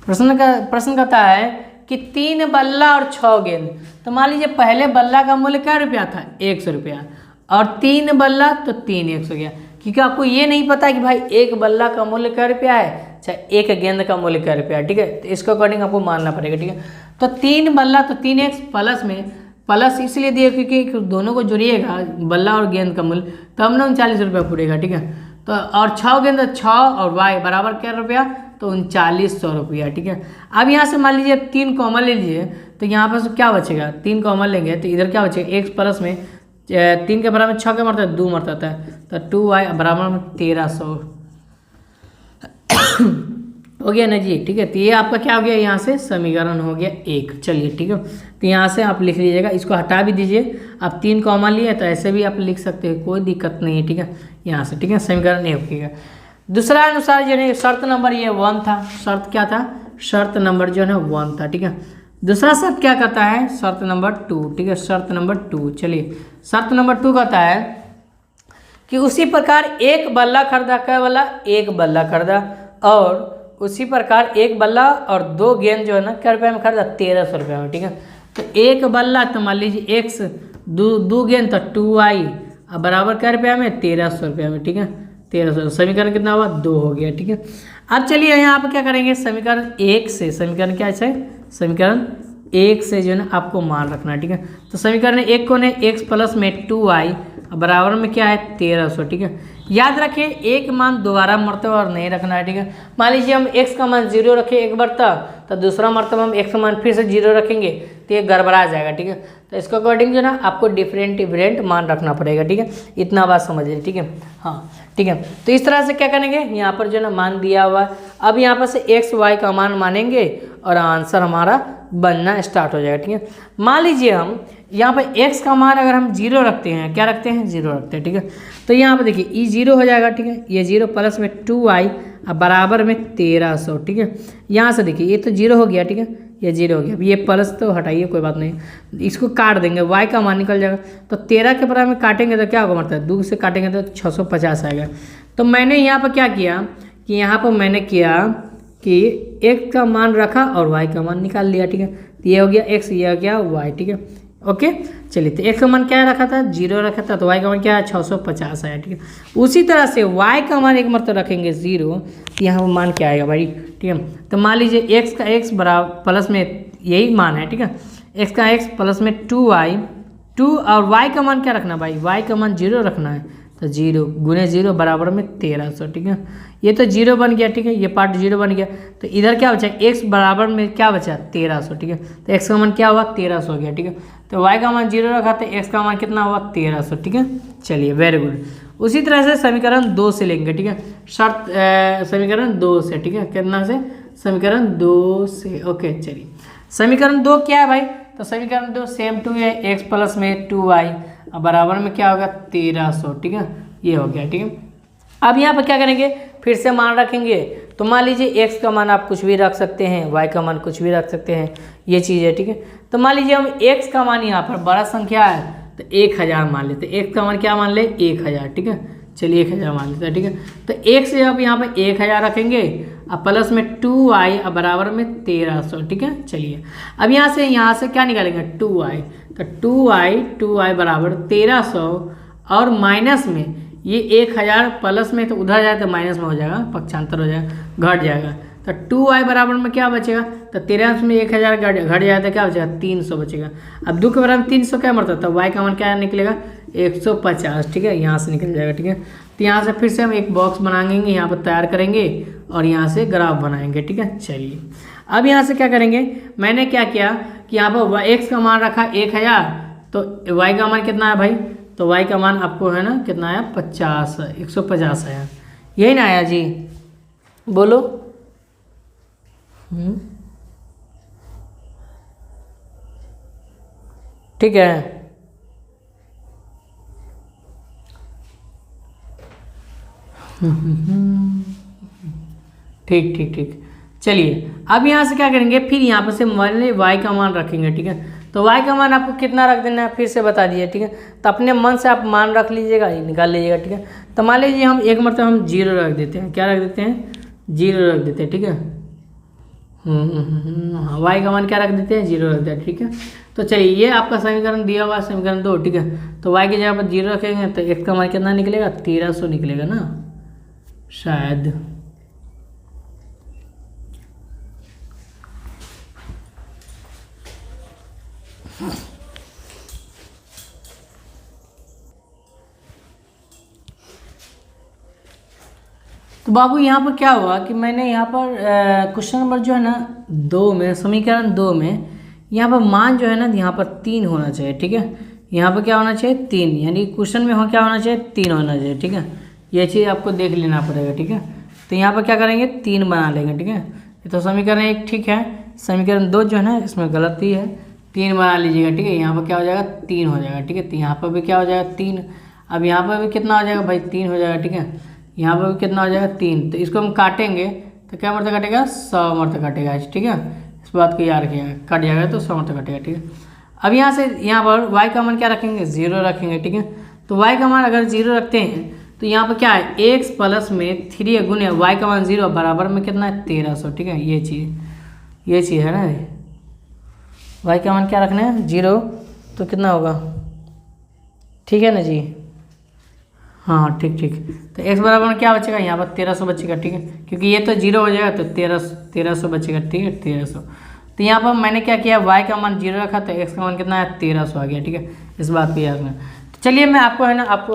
प्रश्न कहता है कि 3 बल्ला और 6 गेंद। तो मान लीजिए पहले बल्ला का मूल्य क्या रुपया था, 100 रुपया, और 3 बल्ला तो 3 100 गया। क्योंकि आपको ये नहीं पता कि भाई एक बल्ला का मूल्य क्या रुपया है, अच्छा एक गेंद का मूल्य क्या रुपया है, ठीक है। तो इसके अकॉर्डिंग आपको मानना पड़ेगा, ठीक है। तो 3 बल्ला तो 3x प्लस में प्लस इसलिए दिए क्योंकि दोनों को जोड़िएगा बल्ला और गेंद का मूल्य, तब ना 39 रुपया पड़ेगा, ठीक है। तो और 6 गेंद, 6 और y बराबर क्या रुपया, तो 3900 रुपया, ठीक है। अब यहाँ से मान लीजिए 3 कॉमन ले लीजिए, तो यहाँ पर क्या बचेगा, 3 कॉमन लेंगे तो इधर क्या बचेगा, x प्लस में 3 के बराबर 6 का मरता है, 2 मरता है, तो 2y बराबर में 1300 हो गया ना जी, ठीक है। तो ये आपका क्या हो गया, यहाँ से समीकरण हो गया 1। चलिए ठीक है, तो यहाँ से आप लिख लीजिएगा, इसको हटा भी दीजिए। आप 3 कॉमन लिए तो ऐसे भी आप लिख सकते हैं, कोई दिक्कत नहीं है, ठीक है। यहाँ से ठीक है, समीकरण 1 होगा। दूसरा अनुसार जो है शर्त नंबर ये 1 था, शर्त क्या था, शर्त नंबर जो है 1 था, ठीक है। दूसरा शर्त क्या कहता है, शर्त नंबर 2, ठीक है, शर्त नंबर 2। चलिए शर्त नंबर 2 कहता है कि उसी प्रकार एक बल्ला खरीदा, क्या बल्ला, एक बल्ला खरीदा, और उसी प्रकार एक बल्ला और 2 गेंद जो है ना क्या रुपये में खरीदा, 1300 रुपये में, ठीक है। तो एक बल्ला तो मान लीजिए x, 2 गेंद तो 2y बराबर क्या रुपया में, 1300 रुपये में, ठीक है। 1300, समीकरण कितना हुआ, 2 हो गया, ठीक है। अब चलिए यहाँ आप क्या करेंगे, समीकरण 1 से, समीकरण क्या है, समीकरण 1 से जो है ना आपको मान रखना है, ठीक है। तो समीकरण 1 को ने x प्लस में 2y बराबर में क्या है, 1300, ठीक है। याद रखिए एक मान दोबारा मरतबा और नहीं रखना है, ठीक है। मान लीजिए हम x का मान 0 रखें एक मरतबा, तो दूसरा मरतबा हम x का मान फिर से 0 रखेंगे तो ये गड़बड़ा जाएगा, ठीक है। तो इसके अकॉर्डिंग जो ना आपको डिफरेंट मान रखना पड़ेगा, ठीक है। इतना बात समझ लीजिए, ठीक है, हाँ ठीक है। तो इस तरह से क्या करेंगे, यहाँ पर जो ना मान दिया हुआ है, अब यहाँ पर से x y का मान मानेंगे और आंसर हमारा बनना स्टार्ट हो जाएगा, ठीक है। मान लीजिए हम यहाँ पर x का मान अगर हम 0 रखते हैं, क्या रखते हैं, 0 रखते हैं, ठीक है। तो यहाँ पर देखिए ये 0 हो जाएगा, ठीक है, ये 0 प्लस में 2y बराबर में 1300, ठीक है। यहाँ से देखिए ये तो 0 हो गया, ठीक है, ये 0 हो गया। अब ये प्लस तो हटाइए, कोई बात नहीं, इसको काट देंगे, y का मान निकल जाएगा। तो 13 के बराबर में काटेंगे तो क्या होगा, मतलब 2 से काटेंगे तो 650 आएगा। तो मैंने यहाँ पर क्या किया कि यहाँ पर मैंने किया कि x का मान रखा और y का मान निकाल लिया, ठीक है। तो ये हो गया x, ये हो गया y, ठीक है, ओके। चलिए तो x का मान क्या रखा था, 0 रखा था, तो y का मान क्या है, 650 आया, ठीक है। उसी तरह से y का मान एक मरतबा रखेंगे 0, तो यहाँ पर मान क्या आएगा भाई, ठीक है। तो मान लीजिए x का x बराबर प्लस में यही मान है, ठीक है, x का x प्लस में 2y, 2 और y का मान क्या रखना भाई, y का मान 0 रखना है, तो 0 गुने 0 बराबर में 1300, ठीक है। ये तो 0 बन गया, ठीक है, ये पार्ट 0 बन गया। तो इधर क्या बचा, x बराबर में क्या बचा, 1300, ठीक है। तो x का मान क्या हुआ, 1300 हो गया, ठीक है। तो y का मान 0 रखा, तो x का मान कितना हुआ, 1300, ठीक है। चलिए वेरी गुड। उसी तरह से समीकरण 2 से लेंगे, ठीक है, शर्त समीकरण 2 से, ठीक है, कितना से, समीकरण 2 से, ओके। चलिए समीकरण 2 क्या है भाई, तो समीकरण 2 सेम टू है, x प्लस में 2y बराबर में क्या होगा, 1300, ठीक है, ये हो गया, ठीक है। अब यहाँ पर क्या करेंगे, फिर से मान रखेंगे। तो मान लीजिए x का मान आप कुछ भी रख सकते हैं, y का मान कुछ भी रख सकते हैं, ये चीज़ है, ठीक है। तो मान लीजिए हम x का मान यहाँ पर बड़ा संख्या है तो 1000 मान लेते, x का मान क्या मान ले, 1000, ठीक है। चलिए 1000 मान लेते हैं, ठीक है। तो x से आप यहाँ पर 1000 रखेंगे अब प्लस में 2i अब बराबर में 1300, ठीक है। चलिए अब यहाँ से क्या निकालेंगे 2i, तो 2i बराबर 1300 और माइनस में ये 1000 प्लस में तो उधर जाए तो माइनस में हो जाएगा, पक्षांतर हो जाएगा, घट जाएगा। तो 2i बराबर में क्या बचेगा, तो 1300 में 1000 घट जाए तो क्या बचेगा 300 बचेगा। अब 2 के बराबर 300 क्या मरता है, तो y का मान क्या निकलेगा 150, ठीक है, यहाँ से निकल जाएगा, ठीक है। तो यहाँ से फिर से हम एक बॉक्स बनाएंगे, यहाँ पर तैयार करेंगे और यहाँ से ग्राफ बनाएंगे, ठीक है। चलिए अब यहाँ से क्या करेंगे, मैंने क्या किया कि यहाँ पर x का मान रखा 1000, तो y का मान कितना है भाई, तो y का मान आपको है ना कितना आया 50, 150 आया, यही ना आया जी, बोलो। ठीक है, ठीक ठीक ठीक। चलिए अब यहाँ से क्या करेंगे, फिर यहाँ पर से y का मान रखेंगे, ठीक है। तो y का मान आपको कितना रख देना है, फिर से बता दिए, ठीक है। तो अपने मन से आप मान रख लीजिएगा, निकाल लीजिएगा, ठीक है। तो मान लीजिए हम एक मतलब हम 0 रख देते हैं, क्या रख देते हैं 0 रख देते हैं, ठीक है। हाँ, y का मान क्या रख देते हैं 0 रख देते हैं, ठीक है। तो चलिए ये आपका समीकरण दिया हुआ समीकरण 2, ठीक है। तो y की जगह पर 0 रखेंगे तो x का मान कितना निकलेगा 1300 निकलेगा ना शायद। तो बाबू यहाँ पर क्या हुआ कि मैंने यहाँ पर क्वेश्चन नंबर जो है ना 2 में, समीकरण 2 में यहाँ पर मान जो है ना यहाँ पर 3 होना चाहिए, ठीक है। यहाँ पर क्या होना चाहिए 3, यानी क्वेश्चन में हो क्या होना चाहिए 3 होना चाहिए, ठीक है। ये चीज़ आपको देख लेना पड़ेगा, ठीक है। तो यहाँ पर क्या करेंगे 3 बना लेंगे, ठीक है। तो समीकरण 1 ठीक है, समीकरण 2 जो है ना इसमें गलती है, 3 बना लीजिएगा, ठीक है। यहाँ पर क्या हो जाएगा 3 हो जाएगा, ठीक है। तो यहाँ पर भी क्या हो जाएगा 3, अब यहाँ पर भी कितना हो जाएगा भाई 3 हो जाएगा, ठीक है। यहाँ पर भी कितना हो जाएगा 3, तो इसको हम काटेंगे तो क्या मरते काटेगा 100 मरते काटेगा, ठीक है। इस बात को याद रखिएगा, कट जाएगा तो 100 मरते काटेगा, ठीक है। अब यहाँ से यहाँ पर y का मान क्या रखेंगे 0 रखेंगे, ठीक है। तो y का मान अगर 0 रखते हैं तो यहाँ पर क्या है x प्लस में 3 गुने y का मान 0 बराबर में कितना है 1300, ठीक है। ये चीज़ है ना, y का मान क्या रखना है 0, तो कितना होगा, ठीक है ना जी। हाँ ठीक ठीक। तो x बराबर में क्या बचेगा यहाँ पर 1300 बचेगा, ठीक है, क्योंकि ये तो 0 हो जाएगा तो 1300 बचेगा, ठीक है 1300। तो यहाँ पर मैंने क्या किया y का मान 0 रखा तो x का मान कितना है 1300 आ गया, ठीक है। इस बात पे याद रखना। तो चलिए मैं आपको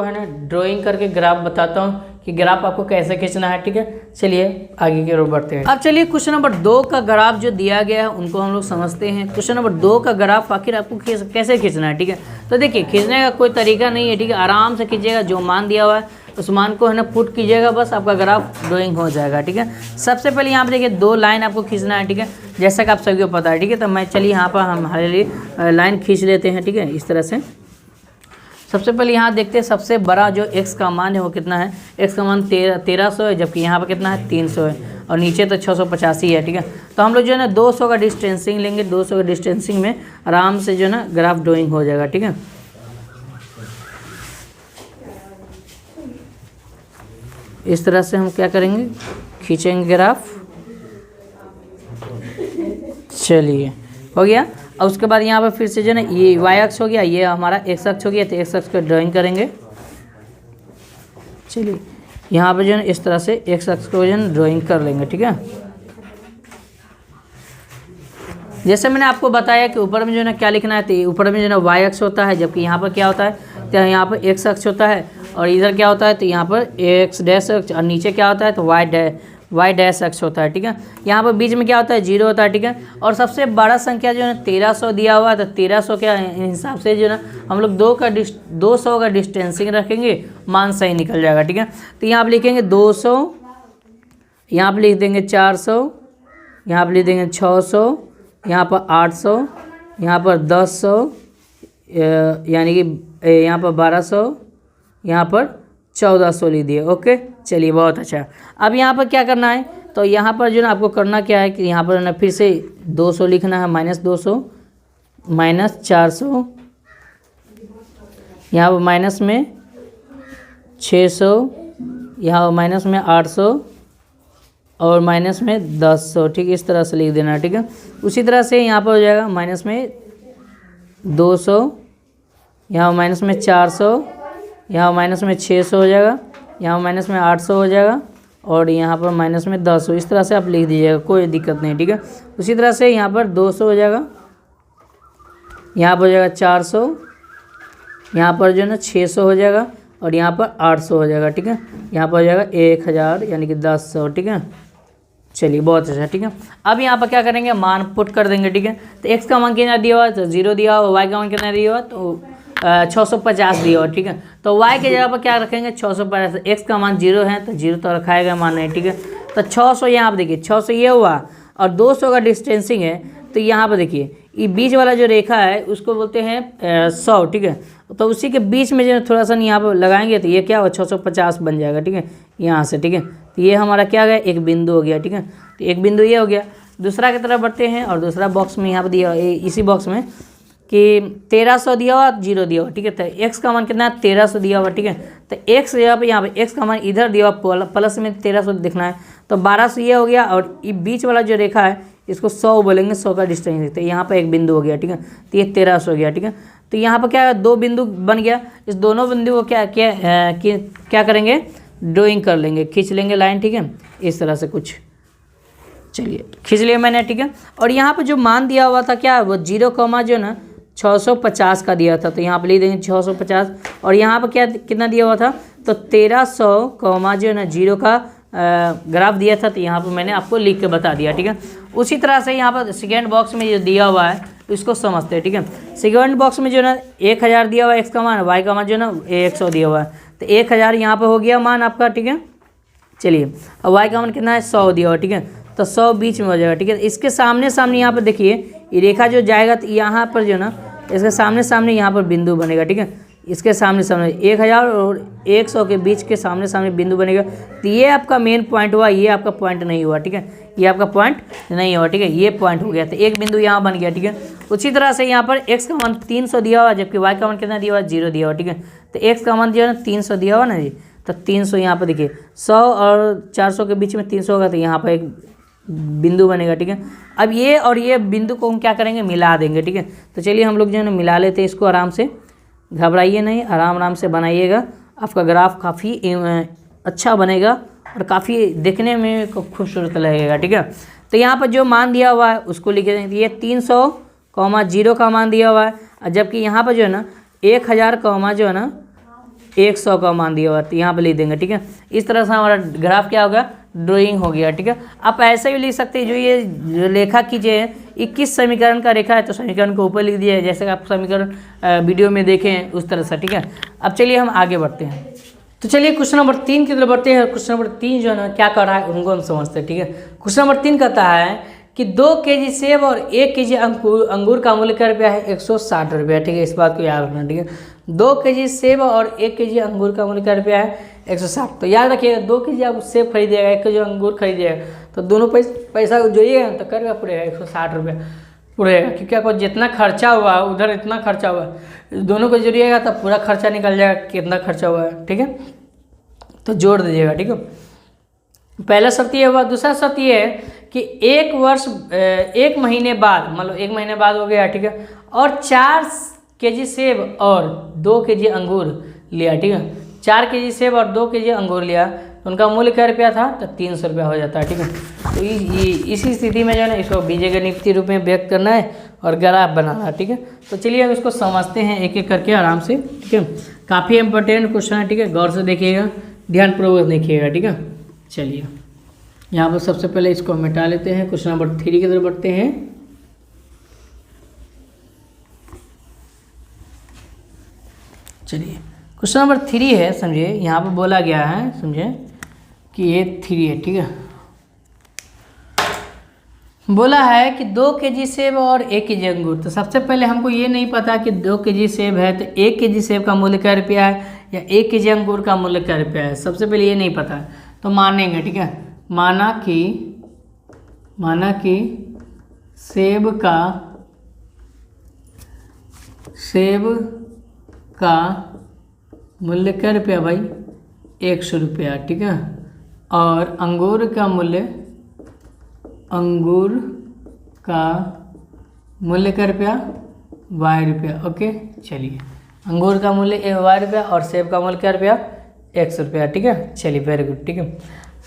है ना ड्राइंग करके ग्राफ बताता हूँ कि ग्राफ आपको कैसे खींचना है, ठीक है। चलिए आगे की ओर बढ़ते हैं। अब चलिए क्वेश्चन नंबर 2 का ग्राफ जो दिया गया है उनको हम लोग समझते हैं। क्वेश्चन नंबर 2 का ग्राफ आखिर आपको कैसे खींचना है, ठीक है। तो देखिए खींचने का कोई तरीका नहीं है, ठीक है। आराम से खींचिएगा, जो मान दिया हुआ है उस मान को है ना पुट कीजिएगा, बस आपका ग्राफ ड्राइंग हो जाएगा, ठीक है। सबसे पहले यहाँ पर देखिए 2 लाइन आपको खींचना है, ठीक है, जैसा कि आप सभी को पता है, ठीक है। तो मैं चलिए यहाँ पर हमारे लिए लाइन खींच लेते हैं, ठीक है, इस तरह से। सबसे पहले यहाँ देखते हैं सबसे बड़ा जो x का मान है वो कितना है, x का मान 1300 है, जबकि यहाँ पर कितना है 300 है और नीचे तो 685 है, ठीक है। तो हम लोग जो है ना 200 का डिस्टेंसिंग लेंगे, 200 का डिस्टेंसिंग में आराम से जो है ना ग्राफ ड्राइंग हो जाएगा, ठीक है। इस तरह से हम क्या करेंगे खींचेंगे ग्राफ, चलिए हो गया। और उसके बाद यहाँ पर फिर से जो है ना ये y अक्ष हो गया, ये हमारा x अक्ष हो गया, तो x अक्ष को ड्राइंग करेंगे। चलिए यहाँ पर जो है ना इस तरह से x अक्ष को जो है ड्राइंग कर लेंगे, ठीक है। जैसे मैंने आपको बताया कि ऊपर में जो है ना क्या लिखना है, तो ऊपर में जो है ना y अक्ष होता है, जबकि यहाँ पर क्या होता है तो यहाँ पर x अक्ष होता है, और इधर क्या होता है तो यहाँ पर x डैश अक्ष, और नीचे क्या होता है तो y डैश अक्ष होता है, ठीक है। यहाँ पर बीच में क्या होता है 0 होता है, ठीक है। और सबसे बड़ा संख्या जो है ना 1300 दिया हुआ है, तो 1300 के हिसाब से जो है ना हम लोग 200 का डिस्टेंसिंग रखेंगे, मान सही निकल जाएगा, ठीक है। तो यहाँ पर लिखेंगे 200, यहाँ पर लिख देंगे 400, यहाँ पर लिख देंगे 600, यहाँ पर 800, यहाँ पर 1000, यानी कि यहाँ पर 1200, यहाँ पर 1400 लिख दिए, ओके। चलिए बहुत अच्छा। अब यहाँ पर क्या करना है, तो यहाँ पर जो ना आपको करना क्या है कि यहाँ पर ना फिर से 200 लिखना है, -200, -400, यहाँ पर माइनस में 600, यहाँ पर माइनस में 800, और माइनस में 1000, ठीक है, इस तरह से लिख देना, ठीक है। उसी तरह से यहाँ पर हो जाएगा माइनस में 200, यहाँ माइनस में 400, यहाँ माइनस में 600 हो जाएगा, यहाँ माइनस में 800 हो जाएगा, और यहाँ पर माइनस में 1000। इस तरह से आप लिख दीजिएगा, कोई दिक्कत नहीं, ठीक है। उसी तरह से यहाँ पर 200 हो जाएगा, यहाँ पर हो जाएगा 400, यहाँ पर जो है ना 600 हो जाएगा, और यहाँ पर 800 हो जाएगा, ठीक है। यहाँ पर हो जाएगा 1000 यानी कि 1000, ठीक है। चलिए बहुत अच्छा, ठीक है। अब यहाँ पर क्या करेंगे, मान पुट कर देंगे, ठीक है। तो x का मान कितना दिया हुआ तो 0 दिया हुआ, y का मान कितना दिया हुआ तो 650 दिया हुआ, ठीक है। तो y के जगह पर क्या रखेंगे 650, x का मान 0 है तो 0 तो रखाएगा मान नहीं, ठीक है। तो 600 यहाँ पर देखिए 600 ये हुआ, और 200 का डिस्टेंसिंग है, तो यहाँ पर देखिए ये बीच वाला जो रेखा है उसको बोलते हैं 100, ठीक है। तो उसी के बीच में जो थोड़ा सा यहाँ पर लगाएंगे तो ये क्या होगा 650 बन जाएगा, ठीक है, यहाँ से, ठीक है। तो ये हमारा क्या गया, एक बिंदु हो गया, ठीक है। तो एक बिंदु ये हो गया। दूसरा की तरफ बढ़ते हैं, और दूसरा बॉक्स में यहाँ पर दिया इसी बॉक्स में कि 1300 दिया हुआ 0 दिया हुआ, ठीक है। तो x का मान कितना है 1300 दिया हुआ, ठीक है। तो x जगह पे यहाँ पे x का मान इधर दिया हुआ प्लस में 1300 दिखना है, तो 1200 ये हो गया, और ये बीच वाला जो रेखा है इसको 100 बोलेंगे, 100 का डिस्टेंस। तो यहाँ पर एक बिंदु हो गया, ठीक है। तो ये 1300 हो गया, ठीक है। तो यहाँ पर क्या दो बिंदु बन गया, इस दोनों बिंदु को क्या करेंगे, ड्राइंग कर लेंगे, खींच लेंगे लाइन, ठीक है, इस तरह से कुछ। चलिए खींच लिया मैंने, ठीक है। और यहाँ पर जो मान दिया हुआ था क्या, वो 0 कॉमा जो ना 650 का दिया था, तो यहाँ पर लिख देंगे 650। और यहाँ पर क्या कितना दिया हुआ था, तो 1300 कॉमा जो है ना 0 का ग्राफ दिया था, तो यहाँ पर मैंने आपको लिख के बता दिया, ठीक है। उसी तरह से यहाँ पर सेकेंड बॉक्स में जो दिया हुआ है इसको समझते हैं, ठीक है। सेकेंड बॉक्स में जो ना 1000 दिया हुआ है x का मान, y का मान जो ना 100 दिया हुआ है, तो 1000 यहाँ पर हो गया मान आपका, ठीक है। चलिए अब y का मान कितना है 100 दिया हुआ, ठीक है। तो 100 बीच में हो जाएगा, ठीक है। इसके सामने सामने यहाँ पर देखिए ये रेखा जो जाएगा तो यहाँ पर जो ना इसके सामने सामने यहाँ पर बिंदु बनेगा, ठीक है। इसके सामने सामने 1000 और 100 के बीच के सामने सामने बिंदु बनेगा, तो ये आपका मेन पॉइंट हुआ, ये आपका पॉइंट नहीं हुआ, ठीक है। ये आपका पॉइंट नहीं हुआ, ठीक है, ये पॉइंट हो गया, तो एक बिंदु यहाँ बन गया, ठीक है। उसी तरह से यहाँ पर x का मान 300 दिया हुआ, जबकि y का मान कितना दिया हुआ 0 दिया हुआ, ठीक है। तो x का मान दिया ना 300 दिया हुआ ना जी, तो 300 यहाँ पर देखिए 100 और 400 के बीच में 300 होगा, तो यहाँ पर एक बिंदु बनेगा, ठीक है। अब ये और ये बिंदु को हम क्या करेंगे, मिला देंगे, ठीक है। तो चलिए हम लोग जो है ना मिला लेते हैं इसको आराम से, घबराइए नहीं, आराम आराम से बनाइएगा, आपका ग्राफ काफ़ी अच्छा बनेगा और काफ़ी देखने में खूबसूरत लगेगा, ठीक है। तो यहाँ पर जो मान दिया हुआ है उसको लिख देंगे, ये 300 कॉमा 0 का मान दिया हुआ है, जबकि यहाँ पर जो है ना 1000 कॉमा जो है ना 100 का मान दिया हुआ है, तो यहाँ पर लिख देंगे, ठीक है। इस तरह से हमारा ग्राफ क्या होगा, ड्राइंग हो गया, ठीक है। आप ऐसे भी लिख सकते हैं, जो ये जो रेखा कीजिए 21 समीकरण का रेखा है, तो समीकरण को ऊपर लिख दिया जैसे आप समीकरण वीडियो में देखें उस तरह से, ठीक है। अब चलिए हम आगे बढ़ते हैं। तो चलिए क्वेश्चन नंबर 3 की तरफ बढ़ते हैं। क्वेश्चन नंबर 3 जो है ना क्या कर रहा है उनको हम समझते हैं, ठीक है। क्वेश्चन नंबर 3 कहता है कि 2 kg सेब और 1 kg अंगूर का मूल्य क्या रुपया है, 160 रुपया, ठीक है। इस बात को याद रखना, ठीक है। 2 kg सेब और 1 kg अंगूर का मूल्य क्या रुपया है, 160। तो याद रखिएगा 2 kg आप सेब खरीदिएगा, 1 kg अंगूर खरीदिएगा, तो दोनों पैसा जोड़िएगा तो क्या रुपया पड़ेगा, 160 रुपया पड़ेगा, क्योंकि आपको जितना खर्चा हुआ उधर इतना खर्चा हुआ, दोनों को जोड़िएगा तो पूरा खर्चा निकल जाएगा कितना खर्चा हुआ है, ठीक है। तो जोड़ दीजिएगा, ठीक है। पहला शर्त ये हुआ। दूसरा शर्त ये है कि 1 महीने बाद, मतलब 1 महीने बाद हो गया, ठीक है, और 4 kg सेब और 2 kg अंगूर लिया, ठीक है। 4 kg सेब और 2 kg अंगूर लिया, तो उनका मूल्य क्या रुपया था, तो 300 रुपया हो जाता है, ठीक है। तो इसी स्थिति में जो है ना इसको बीजगणितीय रूप में व्यक्त करना है और ग्राफ बनाना है, ठीक है। तो चलिए अब इसको समझते हैं एक एक करके आराम से, ठीक है। काफ़ी इंपॉर्टेंट क्वेश्चन है, ठीक है, गौर से देखिएगा, ध्यानपूर्वक देखिएगा, ठीक है। चलिए यहाँ पर सबसे पहले इसको मिटा लेते हैं। क्वेश्चन नंबर 3 की तरफ बढ़ते हैं। चलिए क्वेश्चन नंबर 3 है, समझिए यहाँ पर बोला गया है, समझे कि ये 3 है, ठीक है। बोला है कि 2 kg सेब और 1 kg अंगूर। तो सबसे पहले हमको ये नहीं पता कि 2 kg सेब है तो 1 kg सेब का मूल्य क्या रुपया है या 1 kg अंगूर का मूल्य क्या रुपया है, सबसे पहले ये नहीं पता है। तो मानेंगे, ठीक है। माना कि सेब का मूल्य क्या रुपया भाई, 100 रुपया, ठीक है। और अंगूर का मूल्य अंगूर का मूल्य क्या रुपया, y रुपया। ओके चलिए, अंगूर का मूल्य y रुपया और सेब का मूल्य क्या रुपया, x रुपया। ठीक है, चलिए वेरी गुड। ठीक है,